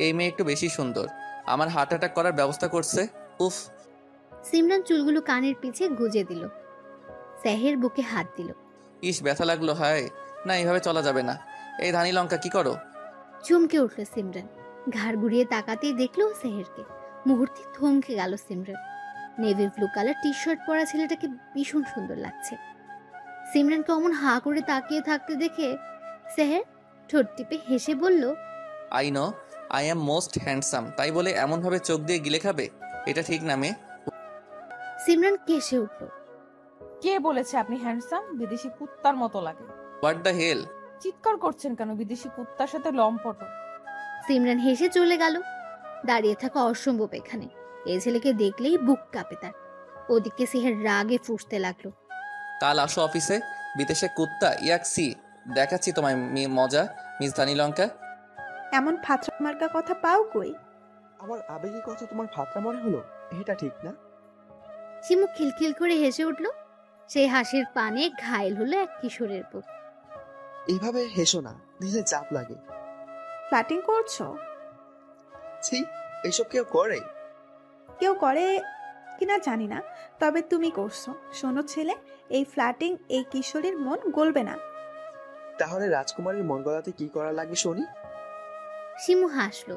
এই মেয়ে একটু বেশি সুন্দর, আমার হার্ট অ্যাটাক করার ব্যবস্থা করছে। উফ। সিমরান চুলগুলো কানের পিছে গুজে দিল, সেহের বুকে হাত দিল। ইস, ব্যথা লাগলো। হায় না, এইভাবে চলা যাবে না। এই ধানি লঙ্কা, কি করো? চমকে উঠল সিমরান, ঘাড় ঘুরিয়ে তাকাতেই দেখলো সেহেরকে। মুহূর্তে থমকে গেল Simran. Navy blue colour T shirt পরা ছেলেটাকে ভীষণ সুন্দর লাগছে। সিমরানকে অমন হা করে তাকিয়ে থাকতে দেখে সেহের ঠোঁট টিপে হেসে বলল, I know I am most handsome, তাই বলে এমনভাবে চোখ দিয়ে গিলে খাবে? এটা ঠিক না মেয়ে। সিমরান কেসে উঠল। কে বলেছে আপনি হ্যান্ডসাম? বিদেশি কুত্তার মতো লাগে। What the hell? চিৎকার করছেন কেন? বিদেশি কুত্তার সাথে লম্পট। সিমরান হেসে চলে গেল। দাঁড়িয়ে থাকা অসম্ভব এখানে। এই ছেলেকে দেখলেই বুক কাঁপে তার। ওদিকে সেহের রাগে ফুঁসতে লাগলো। কাল আসো অফিসে, বিদেশে কুত্তা ইয়াক সি, দেখাচ্ছি তোমায় মজা মিস ধানি লঙ্কা। এমন ফাত্রা মার্কা কথা পাও কই? আমার আবেগের কথা তোমার ফাতরা মনে হলো? এটা ঠিক না। শিমু খিলখিল করে হেসে উঠল। সেই হাসির পানে ঘায়েল হলো এক কিশোরের বুক। এইভাবে হেসো না, দিলে চাপ লাগে। ফ্ল্যাটিং করছো? ছি, এইসব কেউ করে? কেউ করে কিনা জানি না, তবে তুমি করছো। শোনো ছেলে, এই ফ্ল্যাটিং এই কিশোরীর মন গলবে না। তাহলে রাজকুমারের মন গলাতে কি করা লাগবে শুনি? শিমু হাসলো।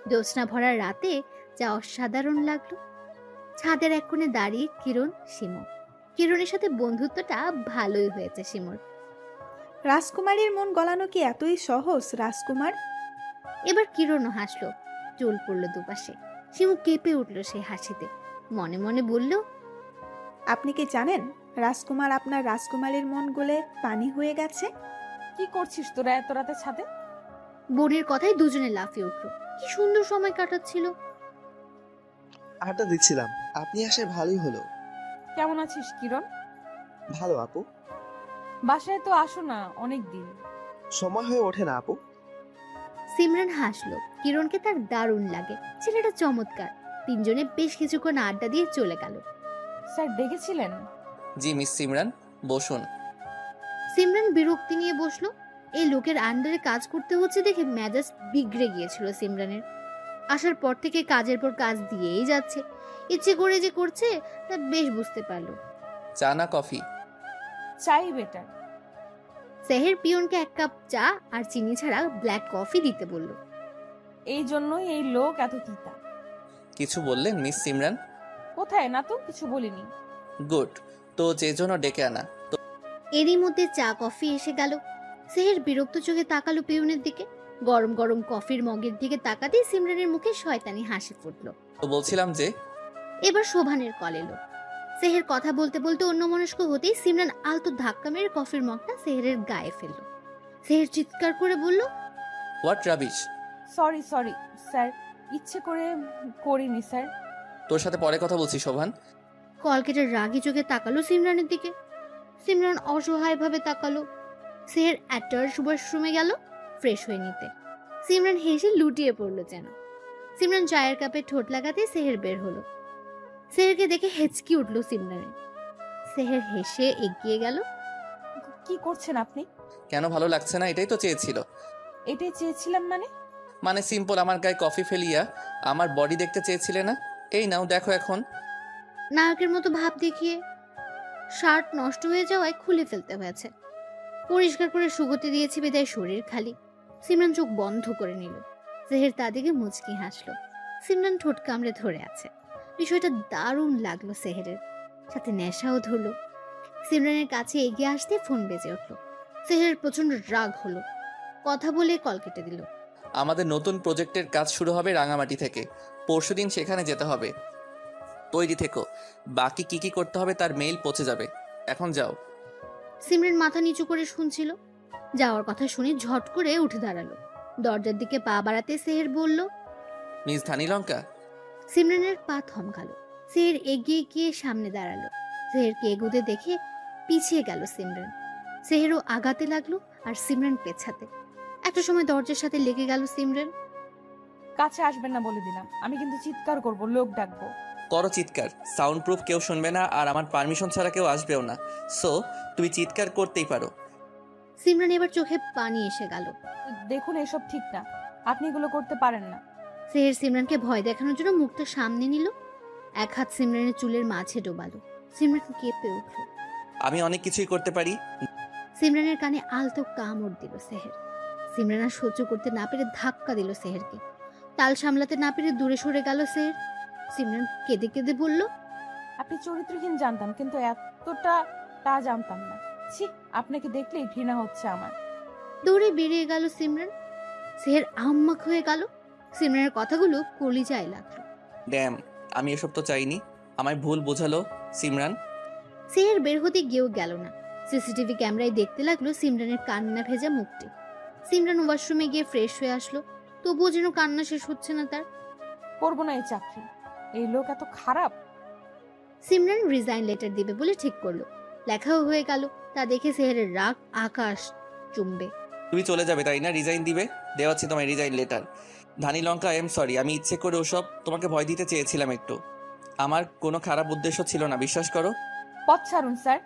জ্যোৎস্না ভরা রাতে যা অসাধারণ লাগলো। ছাদের এক কোণে দাঁড়িয়ে কিরণ, শিমু। কিরণের সাথে বন্ধুত্বটা ভালোই হয়েছে শিমুর। রাজকুমারীর মন গলানো কি এতই সহজ রাজকুমার? এবার কিরণও হাসলো। চুল পড়লো দুপাশে। শিমু কেঁপে উঠলো সেই হাসিতে। মনে মনে বলল, আপনি কি জানেন রাজকুমার আপনার রাজকুমারীর মন গলে পানি হয়ে গেছে? কি করছিস তোরা এত রাতে ছাদে? বোনের কথায় দুজনে লাফিয়ে উঠলো। কি সুন্দর সময় কাটাচ্ছিল। আড্ডা দিচ্ছিলাম, আপনি আসে ভালোই হলো। কেমন আছিস কিরণ? ভালো আপু। বাসায় তো আসো না অনেক দিন। সময় হয়ে ওঠে না আপু। সিমরান হাসলো। কিরণকে তার দারুণ লাগে। ছেলেটা চমৎকার। তিনজনে বেশ কিছুক্ষণ আড্ডা দিয়ে চলে গেল। স্যার ডেকেছিলেন? জি মিস সিমরান, বসুন। সিমরান বিরক্তি নিয়ে বসলো। এই লোকের আন্ডারে কাজ করতে হচ্ছে দেখে মেজাজ বিগড়ে গিয়েছিল সিমরানের। আসার পর থেকে কাজের পর কাজ দিয়েই যাচ্ছে। ইচ্ছে করে যে করছে তা বেশ বুঝতে পারলো। চা না কফি? চাই বেটার। সেহের পিয়নকে এক কাপ চা আর চিনি ছাড়া ব্ল্যাক কফি দিতে বলল। এই জন্যই এই লোক এত তিতা। কিছু বললেন মিস সিমরান? কোথায় না তো, কিছু বলিনি। গুড, তো যে জন্য ডেকে আনা। তো এরই মধ্যে চা কফি এসে গেল। সেহের বিরক্ত চোখে তাকালো পিয়নের দিকে। গরম গরম কফির মগের দিকে তাকাতেই সিমরানের মুখে শয়তানি হাসি ফুটলো। বলছিলাম যে এবার শোভানের কল এলো। সেহের কথা বলতে বলতে অন্যমনস্ক হতেই সিমরান আলতো ধাক্কা মেরে কফির মগটা সেহেরের গায়ে ফেললো। সেহের চিৎকার করে বলল, what rubbish. Sorry sorry sir, ইচ্ছে করে করিনি স্যার। তোর সাথে পরে কথা বলছি শোভান। কল কেটে রাগি চোখে তাকালো সিমরানের দিকে। সিমরান অসহায় ভাবে তাকালো। সেহের অ্যাটার ওয়াশরুমে গেল ফ্রেশ হয়ে নিতে। সিমরান হেসে লুটিয়ে পড়লো যেন। সিমরান চায়ের কাপে ঠোঁট লাগাতে সেহের বের হলো। সেহেরকে দেখে হেঁচকি উঠলো সিমরানের। সেহের হেসে এগিয়ে গেল। কি করছেন আপনি? কেন ভালো লাগছে না? এটাই তো চেয়েছিল। এটাই চেয়েছিলাম মানে? মানে সিম্পল, আমার গায়ে কফি ফেলিয়া আমার বডি দেখতে চেয়েছিলে না? এই নাও দেখো এখন। নায়কের মতো ভাব দেখিয়ে শার্ট নষ্ট হয়ে যাওয়ায় খুলে ফেলতে হয়েছে। পরিষ্কার করে শুকোতে দিয়েছে বিদায় শরীর খালি। সিমরান চোখ বন্ধ করে নিল। সেহের তাদিকে মুচকি হাসলো। সিমরান ঠোঁট কামড়ে ধরে আছে। বিষয়টা দারুণ লাগলো সেহেরের, সাথে নেশাও ধরলো। সিমরানের কাছে এগিয়ে আসতে ফোন বেজে উঠলো। সেহেরের প্রচন্ড রাগ হলো। কথা বলে কল কেটে দিল। আমাদের নতুন প্রজেক্টের কাজ শুরু হবে রাঙামাটি থেকে। পরশুদিন সেখানে যেতে হবে, তৈরি থেকো। বাকি কি কি করতে হবে তার মেইল পৌঁছে যাবে। এখন যাও। সিমরান মাথা নিচু করে শুনছিল। যাওয়ার কথা শুনে ঝট করে উঠে দাঁড়ালো। দরজার দিকে পা বাড়াতে সেহের বলল, মিস ধানি লঙ্কা। সিমরানের পা থমকালো। সেহের এগিয়ে গিয়ে সামনে দাঁড়ালো। সেহেরকে এগোতে দেখে পিছিয়ে গেল সিমরান। সেহেরও আগাতে লাগলো আর সিমরান পেছাতে। একটা সময় দরজার সাথে লেগে গেল সিমরান। কাছে আসবেন না বলে দিলাম। আমি কিন্তু চিৎকার করব, লোক ডাকবো। করো চিৎকার, সাউন্ড প্রুফ, কেউ শুনবে না আর আমার পারমিশন ছাড়া কেউ আসবেও না। সো তুমি চিৎকার করতেই পারো। সিমরান এবার চোখে পানি এসে গেল। দেখুন এসব ঠিক না, আপনি এগুলো করতে পারেন না। সেহের সিমরানকে ভয় দেখানোর জন্য মুখটা সামনে নিল, এক হাত সিমরানের চুলের মাঝে ডোবালো। সিমরান কেঁপে উঠল। আমি অনেক কিছুই করতে পারি। সিমরানের কানে আলতো কামড় দিল সেহের। সিমরান আর সহ্য করতে না পেরে ধাক্কা দিল সেহেরকে। তাল সামলাতে না পেরে দূরে সরে গেল সেহের। সিমরান কেঁদে কেঁদে বলল, আপনি চরিত্রহীন জানতাম, কিন্তু এতটা তা জানতাম না। ছি, আপনাকে দেখলেই ঘৃণা হচ্ছে আমার। দৌড়ে বেরিয়ে গেল সিমরান। সেহের আম্মাক হয়ে গেল। সিমরানের কথাগুলো কলিজায় লাগলো। ড্যাম, আমি এসব তো চাইনি, আমায় ভুল বোঝালো সিমরান। সেহের বের হতে গিয়েও গেল না। সিসিটিভি ক্যামেরায় দেখতে লাগলো সিমরানের কান্না ভেজা মুখটি। সিমরান ওয়াশরুমে গিয়ে ফ্রেশ হয়ে আসলো, তবুও যেন কান্না শেষ হচ্ছে না তার। করবো না এই চাকরি, এই লোক এত খারাপ। সিমরান রিজাইন লেটার দিবে বলে ঠিক করলো। লেখাও হয়ে গেল। তা দেখে সেহেরের রাগ আকাশ চুম্বে। তুমি চলে যাবে তাই না? রিজাইন দিবে? দেওয়াচ্ছি তোমায় resign letter. Dhani Lanka, I am sorry, আমি ইচ্ছে করে ওসব তোমাকে ভয় দিতে চেয়েছিলাম একটু। আমার কোনো খারাপ উদ্দেশ্য ছিল না, বিশ্বাস করো। পথ ছাড়ুন স্যার।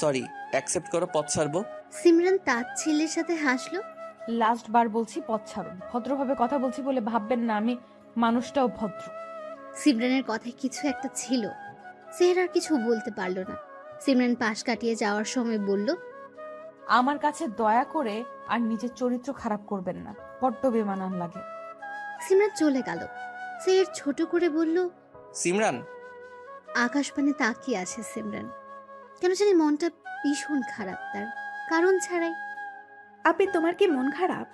সরি, অ্যাকসেপ্ট করো, পথ ছাড়বো। সিমরান তার ছেলের সাথে হাসলো। লাস্ট বার বলছি, পথ ছাড়ুন। ভদ্রভাবে কথা বলছি বলে ভাববেন না আমি মানুষটাও ভদ্র। সিমরানের কথায় কিছু একটা ছিল। সেহের আর কিছু বলতে পারলো না। সিমরান পাশ কাটিয়ে যাওয়ার সময় বলল, আমার কাছে দয়া করে আর নিজের চরিত্র খারাপ করবেন না, বড্ড বেমানান লাগে। সিমরান চলে গেল। সেহের ছোট করে বলল, সিমরান। আকাশপানে তাকিয়ে আছে সিমরান। কেন জানি মনটা ভীষণ খারাপ তার, কারণ ছাড়াই। আপনি তোমার কি মন খারাপ?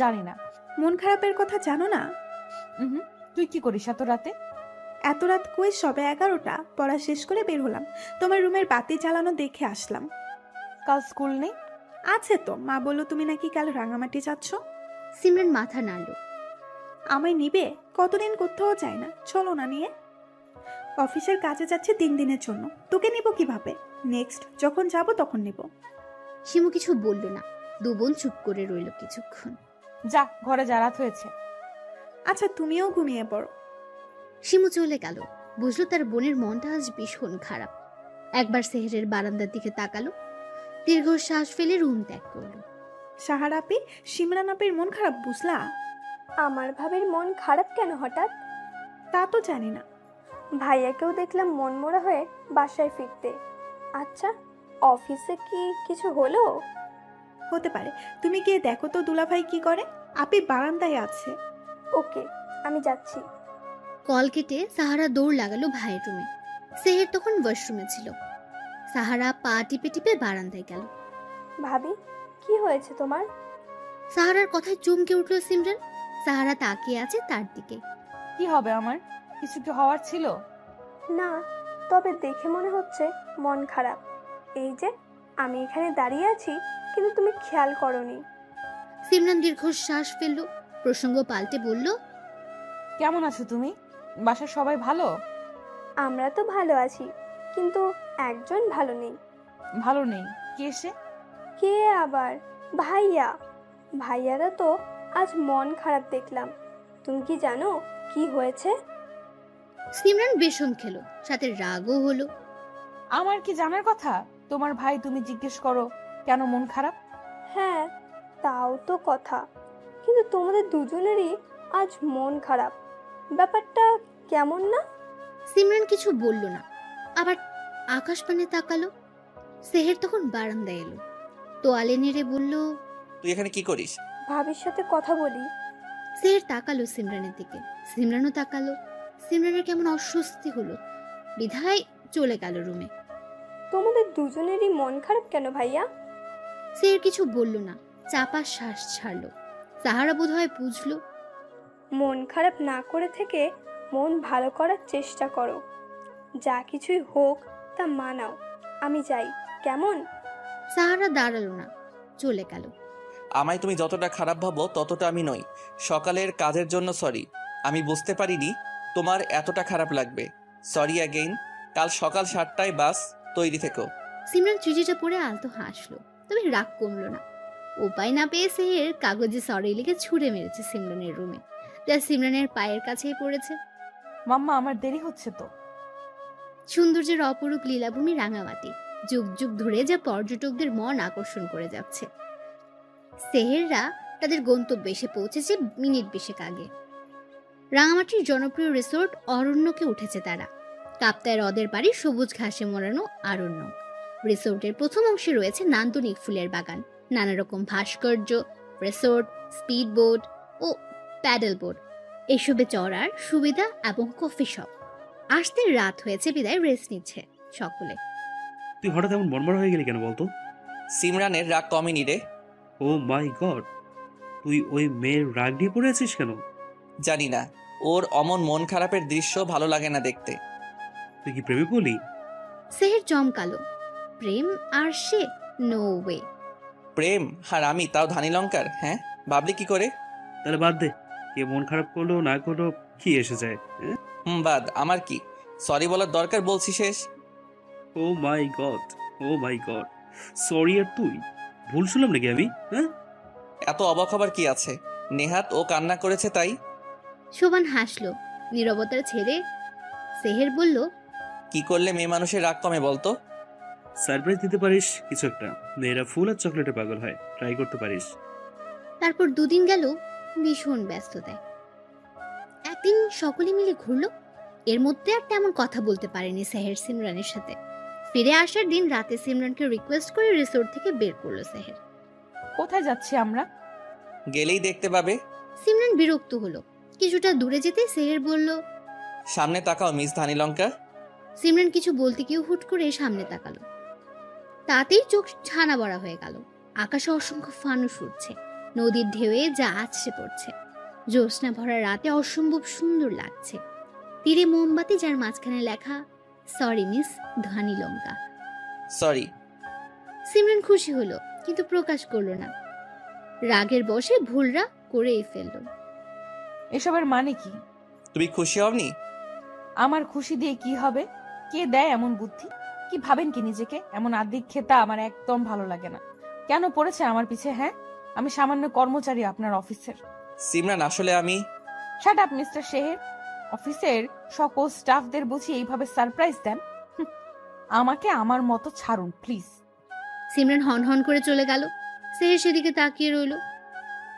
জানি না। মন খারাপের কথা জানো না? তুই কি করিস এত রাতে? এত রাত কই, সবে 11টা। পড়া শেষ করে বের হলাম, তোমার রুমের বাতি জ্বালানো দেখে আসলাম। কাল স্কুল নেই? আছে তো, মা বললো তুমি নাকি কাল রাঙামাটি যাচ্ছ। সিমরান মাথা নাড়ল। আমায় নিবে? কতদিন কোথাও যায় না, চলো না নিয়ে। অফিসের কাজে যাচ্ছে 3 দিনের জন্য, তোকে নিব কিভাবে? নেক্সট যখন যাব তখন নিব। শিমু কিছু বলল না। দু বোন চুপ করে রইল কিছুক্ষণ। যা, ঘরে যা, রাত হয়েছে। আচ্ছা, তুমিও ঘুমিয়ে পড়ো। শিমু চলে গেল। বুঝলো তার বোনের মনটা আজ ভীষণ খারাপ। একবার সেহেরের বারান্দার দিকে তাকালো, দীর্ঘশ্বাস ফেলে রুম ত্যাগ করলো। সাহার আপি, সিমরান আপির মন খারাপ বুঝলা? আমার ভাবির মন খারাপ কেন হঠাৎ? তা তো জানি না। ভাইয়াকেও দেখলাম মনমরা হয়ে বাসায় ফিরতে। আচ্ছা, অফিসে কি কিছু হলো? হতে পারে, তুমি গিয়ে দেখো তো দুলাভাই কি করে। আপি বারান্দায় আছে। ওকে, আমি যাচ্ছি। কল কেটে সাহারা দৌড় লাগালো ভাইয়ের রুমে। সেহের তখন ওয়াশরুমে ছিল। সাহারা পা টিপে টিপে বারান্দায় গেল। ভাবি, কি হয়েছে তোমার? সাহারার কথায় চমকে উঠল সিমরান। সাহারা তাকিয়ে আছে তার দিকে। কি হবে আমার? কিছু কি হওয়ার ছিল? না, তবে দেখে মনে হচ্ছে মন খারাপ। এই যে আমি এখানে দাঁড়িয়ে আছি, কিন্তু তুমি খেয়াল করনি। সিমরান দীর্ঘশ্বাস ফেলল। প্রসঙ্গ পাল্টে বলল, কেমন আছো তুমি? বাসার সবাই ভালো? আমরা তো ভালো আছি, কিন্তু একজন ভালো নেই। ভালো নেই? কে সে? কে আবার? ভাইয়া। ভাইয়ারা তো আজ মন খারাপ দেখলাম। তুমি কি জানো কি হয়েছে? সিমরান বেশম খেলো, সাথে রাগও হলো। আমার কি জানার কথা? তোমার ভাই, তুমি জিজ্ঞেস করো কেন মন খারাপ। হ্যাঁ, তাও তো কথা, কিন্তু তোমাদের দুজনেরই আজ মন খারাপ। ব্যাপারটা কেমন না? সিমরান কিছু বলল না, আবার আকাশপানে তাকালো। সেহের তখন বারান্দায় এলো, তোয়ালে নেড়ে বলল, তুই এখানে কি করিস? ভাবির সাথে কথা বলি। সেহের তাকালো সিমরানের দিকে। সিমরানও তাকালো। সিমরানের কেমন অস্বস্তি হলো, বিধায় চলে গেল রুমে। তোমাদের দুজনেরই মন খারাপ কেন ভাইয়া? সেহের কিছু বলল না, চাপা শ্বাস ছাড়লো। সাহারা বোধহয় বুঝলো। মন খারাপ না করে থেকে মন ভালো করার চেষ্টা করো। যা কিছুই হোক তা মানাও। আমি যাই, কেমন? সাহারা দাঁড়ালো না, চলে গেল। আমায় তুমি যতটা খারাপ ভাবো ততটা আমি নই। সকালের কাজের জন্য সরি, আমি বুঝতে পারিনি তোমার এতটা খারাপ লাগবে। Sorry again. কাল সকাল 7টায় বাস, তৈরি থেকো। সিমরান চিঠিটা পড়ে আলতো হাসলো, তবে রাগ কমলো না। উপায় না পেয়ে সেহের কাগজে সরি লিখে ছুঁড়ে মেরেছে সিমরানের রুমে, যা সিমরানের পায়ের কাছেই পড়েছে। মাম্মা, আমার দেরি হচ্ছে তো। সৌন্দর্যের অপরূপ লীলাভূমি রাঙামাটি, যুগ যুগ ধরে যা পর্যটকদের মন আকর্ষণ করে যাচ্ছে। সেহেররা তাদের গন্তব্যে এসে পৌঁছেছে মিনিট 20 আগে। রাঙামাটির জনপ্রিয় রিসোর্ট অরণ্যকে উঠেছে তারা। কাপ্তায় হ্রদের পাড়ে সবুজ ঘাসে মোড়ানো অরণ্য। রিসোর্টের প্রথম অংশে রয়েছে নান্দনিক ফুলের বাগান, নানা রকম ভাস্কর্য, রিসোর্ট, স্পিড বোট ও প্যাডেল বোট, এসবে চড়ার সুবিধা এবং কফি শপ। আসতে রাত হয়েছে বিদায় রেস্ট নিচ্ছে সকলে। তুই হঠাৎ এমন মনমরা হয়ে গেলি কেন বলতো? সিমরানের রাগ কমেনি রে। ও মাই গড, তুই ওই মেয়ের রাগ নিয়ে পড়ে আছিস কেন? জানি না, ওর অমন মন খারাপের দৃশ্য ভালো লাগে না দেখতে। তুই কি প্রেমে বলি? সেহের চমকালো। প্রেম আর সে? No way. প্রেম আর আমি, তাও ধানি লঙ্কার? হ্যাঁ, ভাবলি কি করে? তাহলে বাদ দে, কে মন খারাপ করলো না করলো কি এসে যায়? বাদ, আমার কি সরি বলার দরকার বলছি শেষ। ও মাই গড, ও মাই গড, সরি। আর তুই ভুল শুনলাম নাকি আমি? হ্যাঁ, এত অবাক হবার কি আছে? নেহাত ও কান্না করেছে তাই। শোভান হাসলো। নীরবতার ছেড়ে সেহের বলল, কি করলে মেয়ে মানুষের রাগ কমে বলতো? সারপ্রাইজ দিতে পারিস কিছু একটা। মেয়েরা ফুল আর চকলেটে পাগল হয়, ট্রাই করতে পারিস। তারপর 2 দিন গেল ভীষণ ব্যস্ততায়। একদিন সকলে মিলে ঘুরলো। এর মধ্যে আর তেমন কথা বলতে পারেনি সেহের সিমরানের সাথে। ফিরে আসার দিন রাতে সিমরানকে রিকোয়েস্ট করে রিসোর্ট থেকে বের করলো সেহের। কোথায় যাচ্ছি আমরা? গেলেই দেখতে পাবে। সিমরান বিরক্ত হলো। কিছুটা দূরে যেতে সেহের বলল, সামনে তাকাও মিস ধানি লঙ্কা। সিমরান কিছু বলতে গিয়ে হুট করে সামনে তাকালো। তাতেই চোখ ছানা বড়া হয়ে গেল। আকাশে অসংখ্য ফানুস উঠছে, নদীর ঢেউয়ে যা আছড়ে পড়ছে। জ্যোৎস্না ভরা রাতে অসম্ভব সুন্দর লাগছে। তীরে মোমবাতি, যার মাঝখানে লেখা সরি মিস ধানি লঙ্কা। সরি। সিমরান খুশি হলো, কিন্তু প্রকাশ করলো না। রাগের বশে ভুলরা করেই ফেললো। এসবের মানে কি? তুমি খুশি হওনি? আমার খুশি দিয়ে কি হবে? কে দেয় এমন বুদ্ধি? কি ভাবেন কি নিজেকে? এমন আদিক খেতা আমার একদম ভালো লাগে না। কেন পড়েছে আমার পিছে? হ্যাঁ, আমি সামান্য কর্মচারী আপনার অফিসের। সিমরান, আসলে আমি। Shut up mister Sheher. অফিসের সকল স্টাফদের বুঝি এইভাবে সারপ্রাইজ দেন? আমাকে আমার মতো ছাড়ুন প্লিজ। সিমরান হন হন করে চলে গেল। সেহের সেদিকে তাকিয়ে রইল।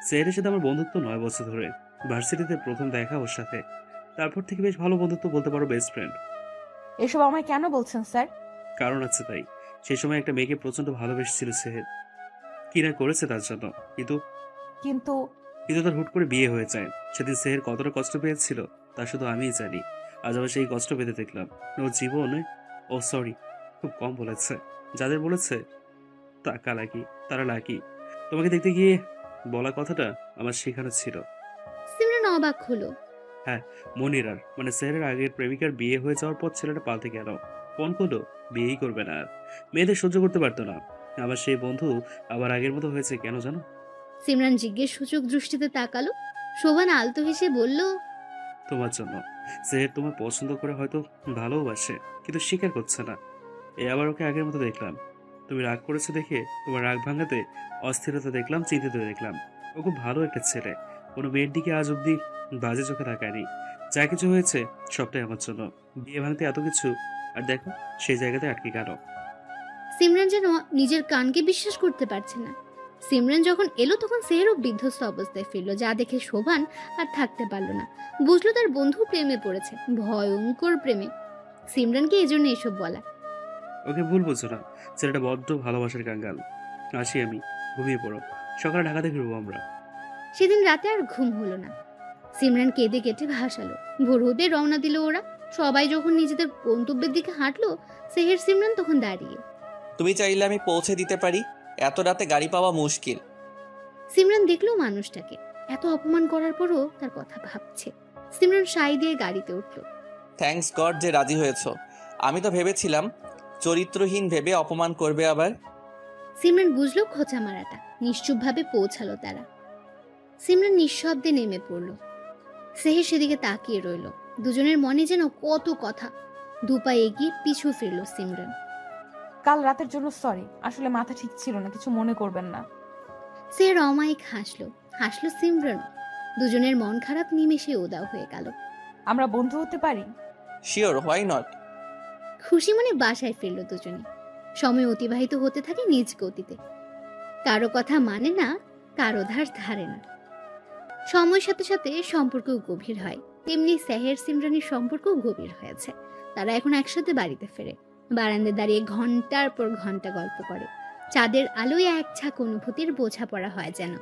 সেহেরের সাথে আমার বন্ধুত্ব 9 বছর ধরে। ভার্সিটিতে প্রথম দেখা ওর সাথে, তারপর থেকে বেশ ভালো বন্ধুত্ব, বলতে পারো বেস্ট ফ্রেন্ড। এসব আমায় কেন বলছেন স্যার? কারণ আছে তাই। সেই সময় একটা মেয়েকে প্রচন্ড ভালোবেসেছিল সেহের, কি না করেছে তার জন্য। কিন্তু কিন্তু কিন্তু তার হুট করে বিয়ে হয়ে যায়। সেদিন সেহের কতটা কষ্ট পেয়েছিল তা শুধু আমিই জানি। আজ আবার সেই কষ্ট পেতে দেখলাম। ওর জীবনে, ও সরি, খুব কম বলেছে। যাদের বলেছে টাকা লাগি, তারা লাগি। তোমাকে দেখতে গিয়ে বলা কথাটা আমার শেখানো ছিল। সিমরান অবাক হলো। হ্যাঁ, মনিরার মানে সেহেরের আগের প্রেমিকার বিয়ে হয়ে যাওয়ার পর ছেলেটা পাল্টে গেল। ফোন করলো, বিয়েই করবে না আর। মেয়েদের সহ্য করতে পারতো না। আমার সেই বন্ধু আবার আগের মতো হয়েছে কেন জানো? সিমরান জিজ্ঞেস সূচক দৃষ্টিতে তাকালো। শোভান আলতো হেসে বলল, তোমার জন্য। সেহের তোমার পছন্দ করে, হয়তো ভালোবাসে, কিন্তু স্বীকার করছে না। আবার ওকে আগের মতো দেখলাম। তুমি রাগ করেছো দেখে তোমার রাগ ভাঙাতে অস্থিরতা দেখলাম, চিন্তিত দেখলাম। ও খুব ভালো একটা ছেলে, কোনো মেয়ের দিকে আজ অব্দি বাজে চোখে তাকায়নি। যা কিছু হয়েছে সবটাই আমার জন্য। বিয়ে ভাঙতে এত কিছু, আর দেখো সেই জায়গাতে আটকে গেল। সিমরান যেন নিজের কানকে বিশ্বাস করতে পারছে না। সিমরান যখন এলো তখন সেহেরও বিধ্বস্ত অবস্থায় ফিরল, যা দেখে শোভান আর থাকতে পারল না। বুঝলো তার বন্ধু প্রেমে পড়েছে, ভয়ঙ্কর প্রেমে। সিমরানকে এজন্য এসব বলা। ওকে ভুল বলছো না, ছেলেটা বড্ড ভালোবাসার কাঙ্গাল। আসি আমি, ঘুমিয়ে পড়ো, সকালে ঢাকাতে ফিরবো আমরা। সেদিন রাতে আর ঘুম হলো না। সিমরান কেঁদে কেটে ভাসালো। ভোর হতে রওনা দিল ওরা। সবাই যখন নিজেদের গন্তব্যের দিকে হাঁটলো, সেহের সিমরান তখন দাঁড়িয়ে। তুমি চাইলে আমি পৌঁছে দিতে পারি, এত রাতে গাড়ি পাওয়া মুশকিল। সিমরান দেখলো মানুষটাকে, এত অপমান করার পরও তার কথা ভাবছে। সিমরান সাই দিয়ে গাড়িতে উঠলো। থ্যাঙ্কস গড যে রাজি হয়েছো। আমি তো ভেবেছিলাম চরিত্রহীন ভেবে অপমান করবে আবার। সিমরান বুঝলো খোঁচা মারাটা। নিশ্চুপভাবে পৌঁছালো তারা। সিমরান নিঃশব্দে নেমে পড়ল। সেহের সেদিকে তাকিয়ে রইল। দুজনের মনে যেন কত কথা। দুপা এগিয়ে পিছু ফিরল সিমরান। কাল রাতের জন্য সরি, আসলে মাথা ঠিক ছিল না, কিছু মনে করবেন না। সেহের অমায়িক হাসলো। হাসলো সিমরান। দুজনের মন খারাপ নিমেষে উদাও হয়ে গেল। আমরা বন্ধু হতে পারি? Sure, why not. খুশি মনে বাসায় ফিরল দুজনে। সময় অতিবাহিত হতে থাকে নিজ গতিতে। কারো কথা মানে না, কারো ধার ধারে না। সময়ের সাথে সাথে সম্পর্ক গভীর হয়, তেমনি সেহের সিমরানের সম্পর্কও গভীর হয়েছে। তারা এখন একসাথে বাড়িতে ফেরে, বারান্দায় দাঁড়িয়ে ঘন্টার পর ঘন্টা গল্প করে। চাঁদের আলোয় এক ঝাঁক অনুভূতির বোঝাপড়া হয় যেন।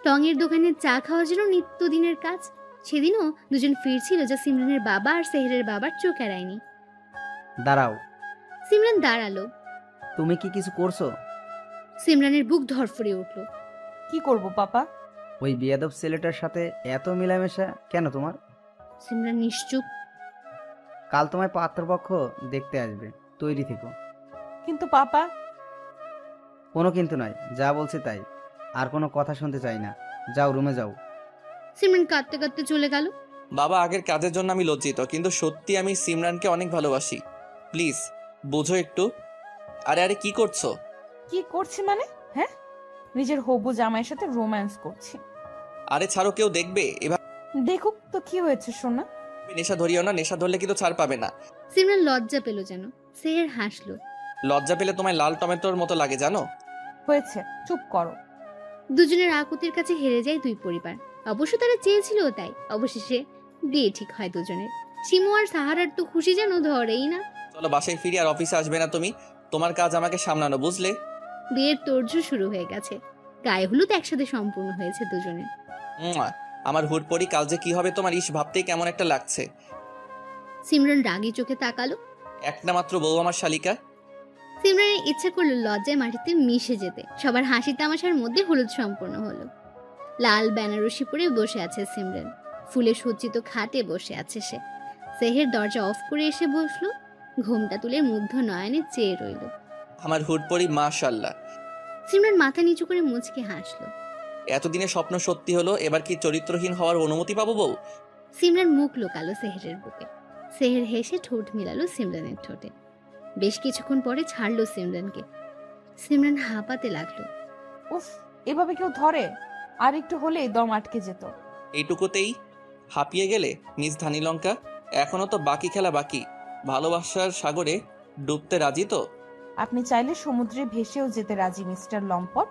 টঙের দোকানে চা খাওয়া যেন নিত্যদিনের কাজ। সেদিনও দুজন ফিরছিল, যা সিমরানের বাবা আর সেহেরের বাবার চোখ এড়ায়নি। দাঁড়াও। সিমরান দাঁড়ালো। তুমি কি কিছু করছো? সিমরানের বুক ধরফড়ে উঠল। কি করব পাপা? ওই বেয়াদব ছেলেটার সাথে এত মেলামেশা কেন তোমার? সিমরান নিশ্চুপ। কাল তোমায় পাত্রপক্ষ দেখতে আসবে, তৈরি থেকো। কিন্তু পাপা। কোনো কিন্তু নয়, যা বলছি তাই। আর কোনো কথা শুনতে চাই না। যাও, রুমে যাও। সিমরান কাঁদতে কাঁদতে চলে গেল। বাবা, আগের কাজের জন্য আমি লজ্জিত, কিন্তু সত্যি আমি সিমরানকে অনেক ভালোবাসি। প্লিজ বোঝো একটু। আরে আরে কি করছো? কি করছি মানে? হ্যাঁ, নিজের হবু জামাইয়ের সাথে রোম্যান্স করছি। আরে ছাড়ো, কেউ দেখবে। এভাবে দেখুক তো কি হয়েছে সোনা। নেশা ধরিও না, নেশা ধরলে কিন্তু ছাড় পাবে না। সিমরান লজ্জা পেল যেন। সেহের হাসলো। লজ্জা পেলে তোমায় লাল টমেটোর মতো লাগে জানো। হয়েছে, চুপ করো। দুজনের আকুতির কাছে হেরে যায় দুই পরিবার। অবশ্য তারা চেয়েছিল তাই। অবশেষে বিয়ে ঠিক হয় দুজনের। শিমু আর সাহারার তো খুশি যেন ধরেই না। চলো বাসায় ফিরি, আর অফিসে আসবে না তুমি। তোমার কাজ আমাকে সামলানো, বুঝলে? বিয়ের তোড়জোড় শুরু হয়ে গেছে। গায়ে হলুদ একসাথে সম্পূর্ণ হয়েছে দুজনের। আমার হুট পরি, কাল যে কি হবে তোমার ইস ভাবতেই কেমন একটা লাগছে। সিমরান রাগী চোখে তাকালো। একটা মাত্র বউ আমার শালিকা। সিমরানের ইচ্ছা করলো লজ্জায় মাটিতে মিশে যেতে। সবার হাসি তামাশার মধ্যে হলুদ সম্পূর্ণ হলো। লাল বেনারসি পরে বসে আছে সিমরান। ফুলে সজ্জিত খাটে বসে আছে সে। সেহের দরজা অফ করে এসে বসলো। ঘোমটা তুলে মুগ্ধ নয়নে চেয়ে রইল। আমার হুট পরি, মাশাআল্লাহ। সিমরান মাথা নিচু করে মুচকে হাসলো। এতদিনে স্বপ্ন সত্যি হলো, এবার কি চরিত্রহীন হওয়ার অনুমতি পাবো বউ? সিমরান মুখ লোকালো সেহেরের বুকে। সেহের হেসে ঠোঁট মিলালো সিমরানের ঠোঁটে। বেশ কিছুক্ষণ পরে ছাড়লো সিমরানকে। সিমরান হাঁপাতে লাগলো। উফ, এভাবে কেউ ধরে? আর একটু হলে দম আটকে যেত। এইটুকুতেই হাঁপিয়ে গেলে মিস ধানীলঙ্কা? এখনো তো বাকি খেলা বাকি। ভালোবাসার সাগরে ডুবতে রাজি তো? আপনি চাইলে সমুদ্রে ভেসেও যেতে রাজি মিস্টার লম্পট।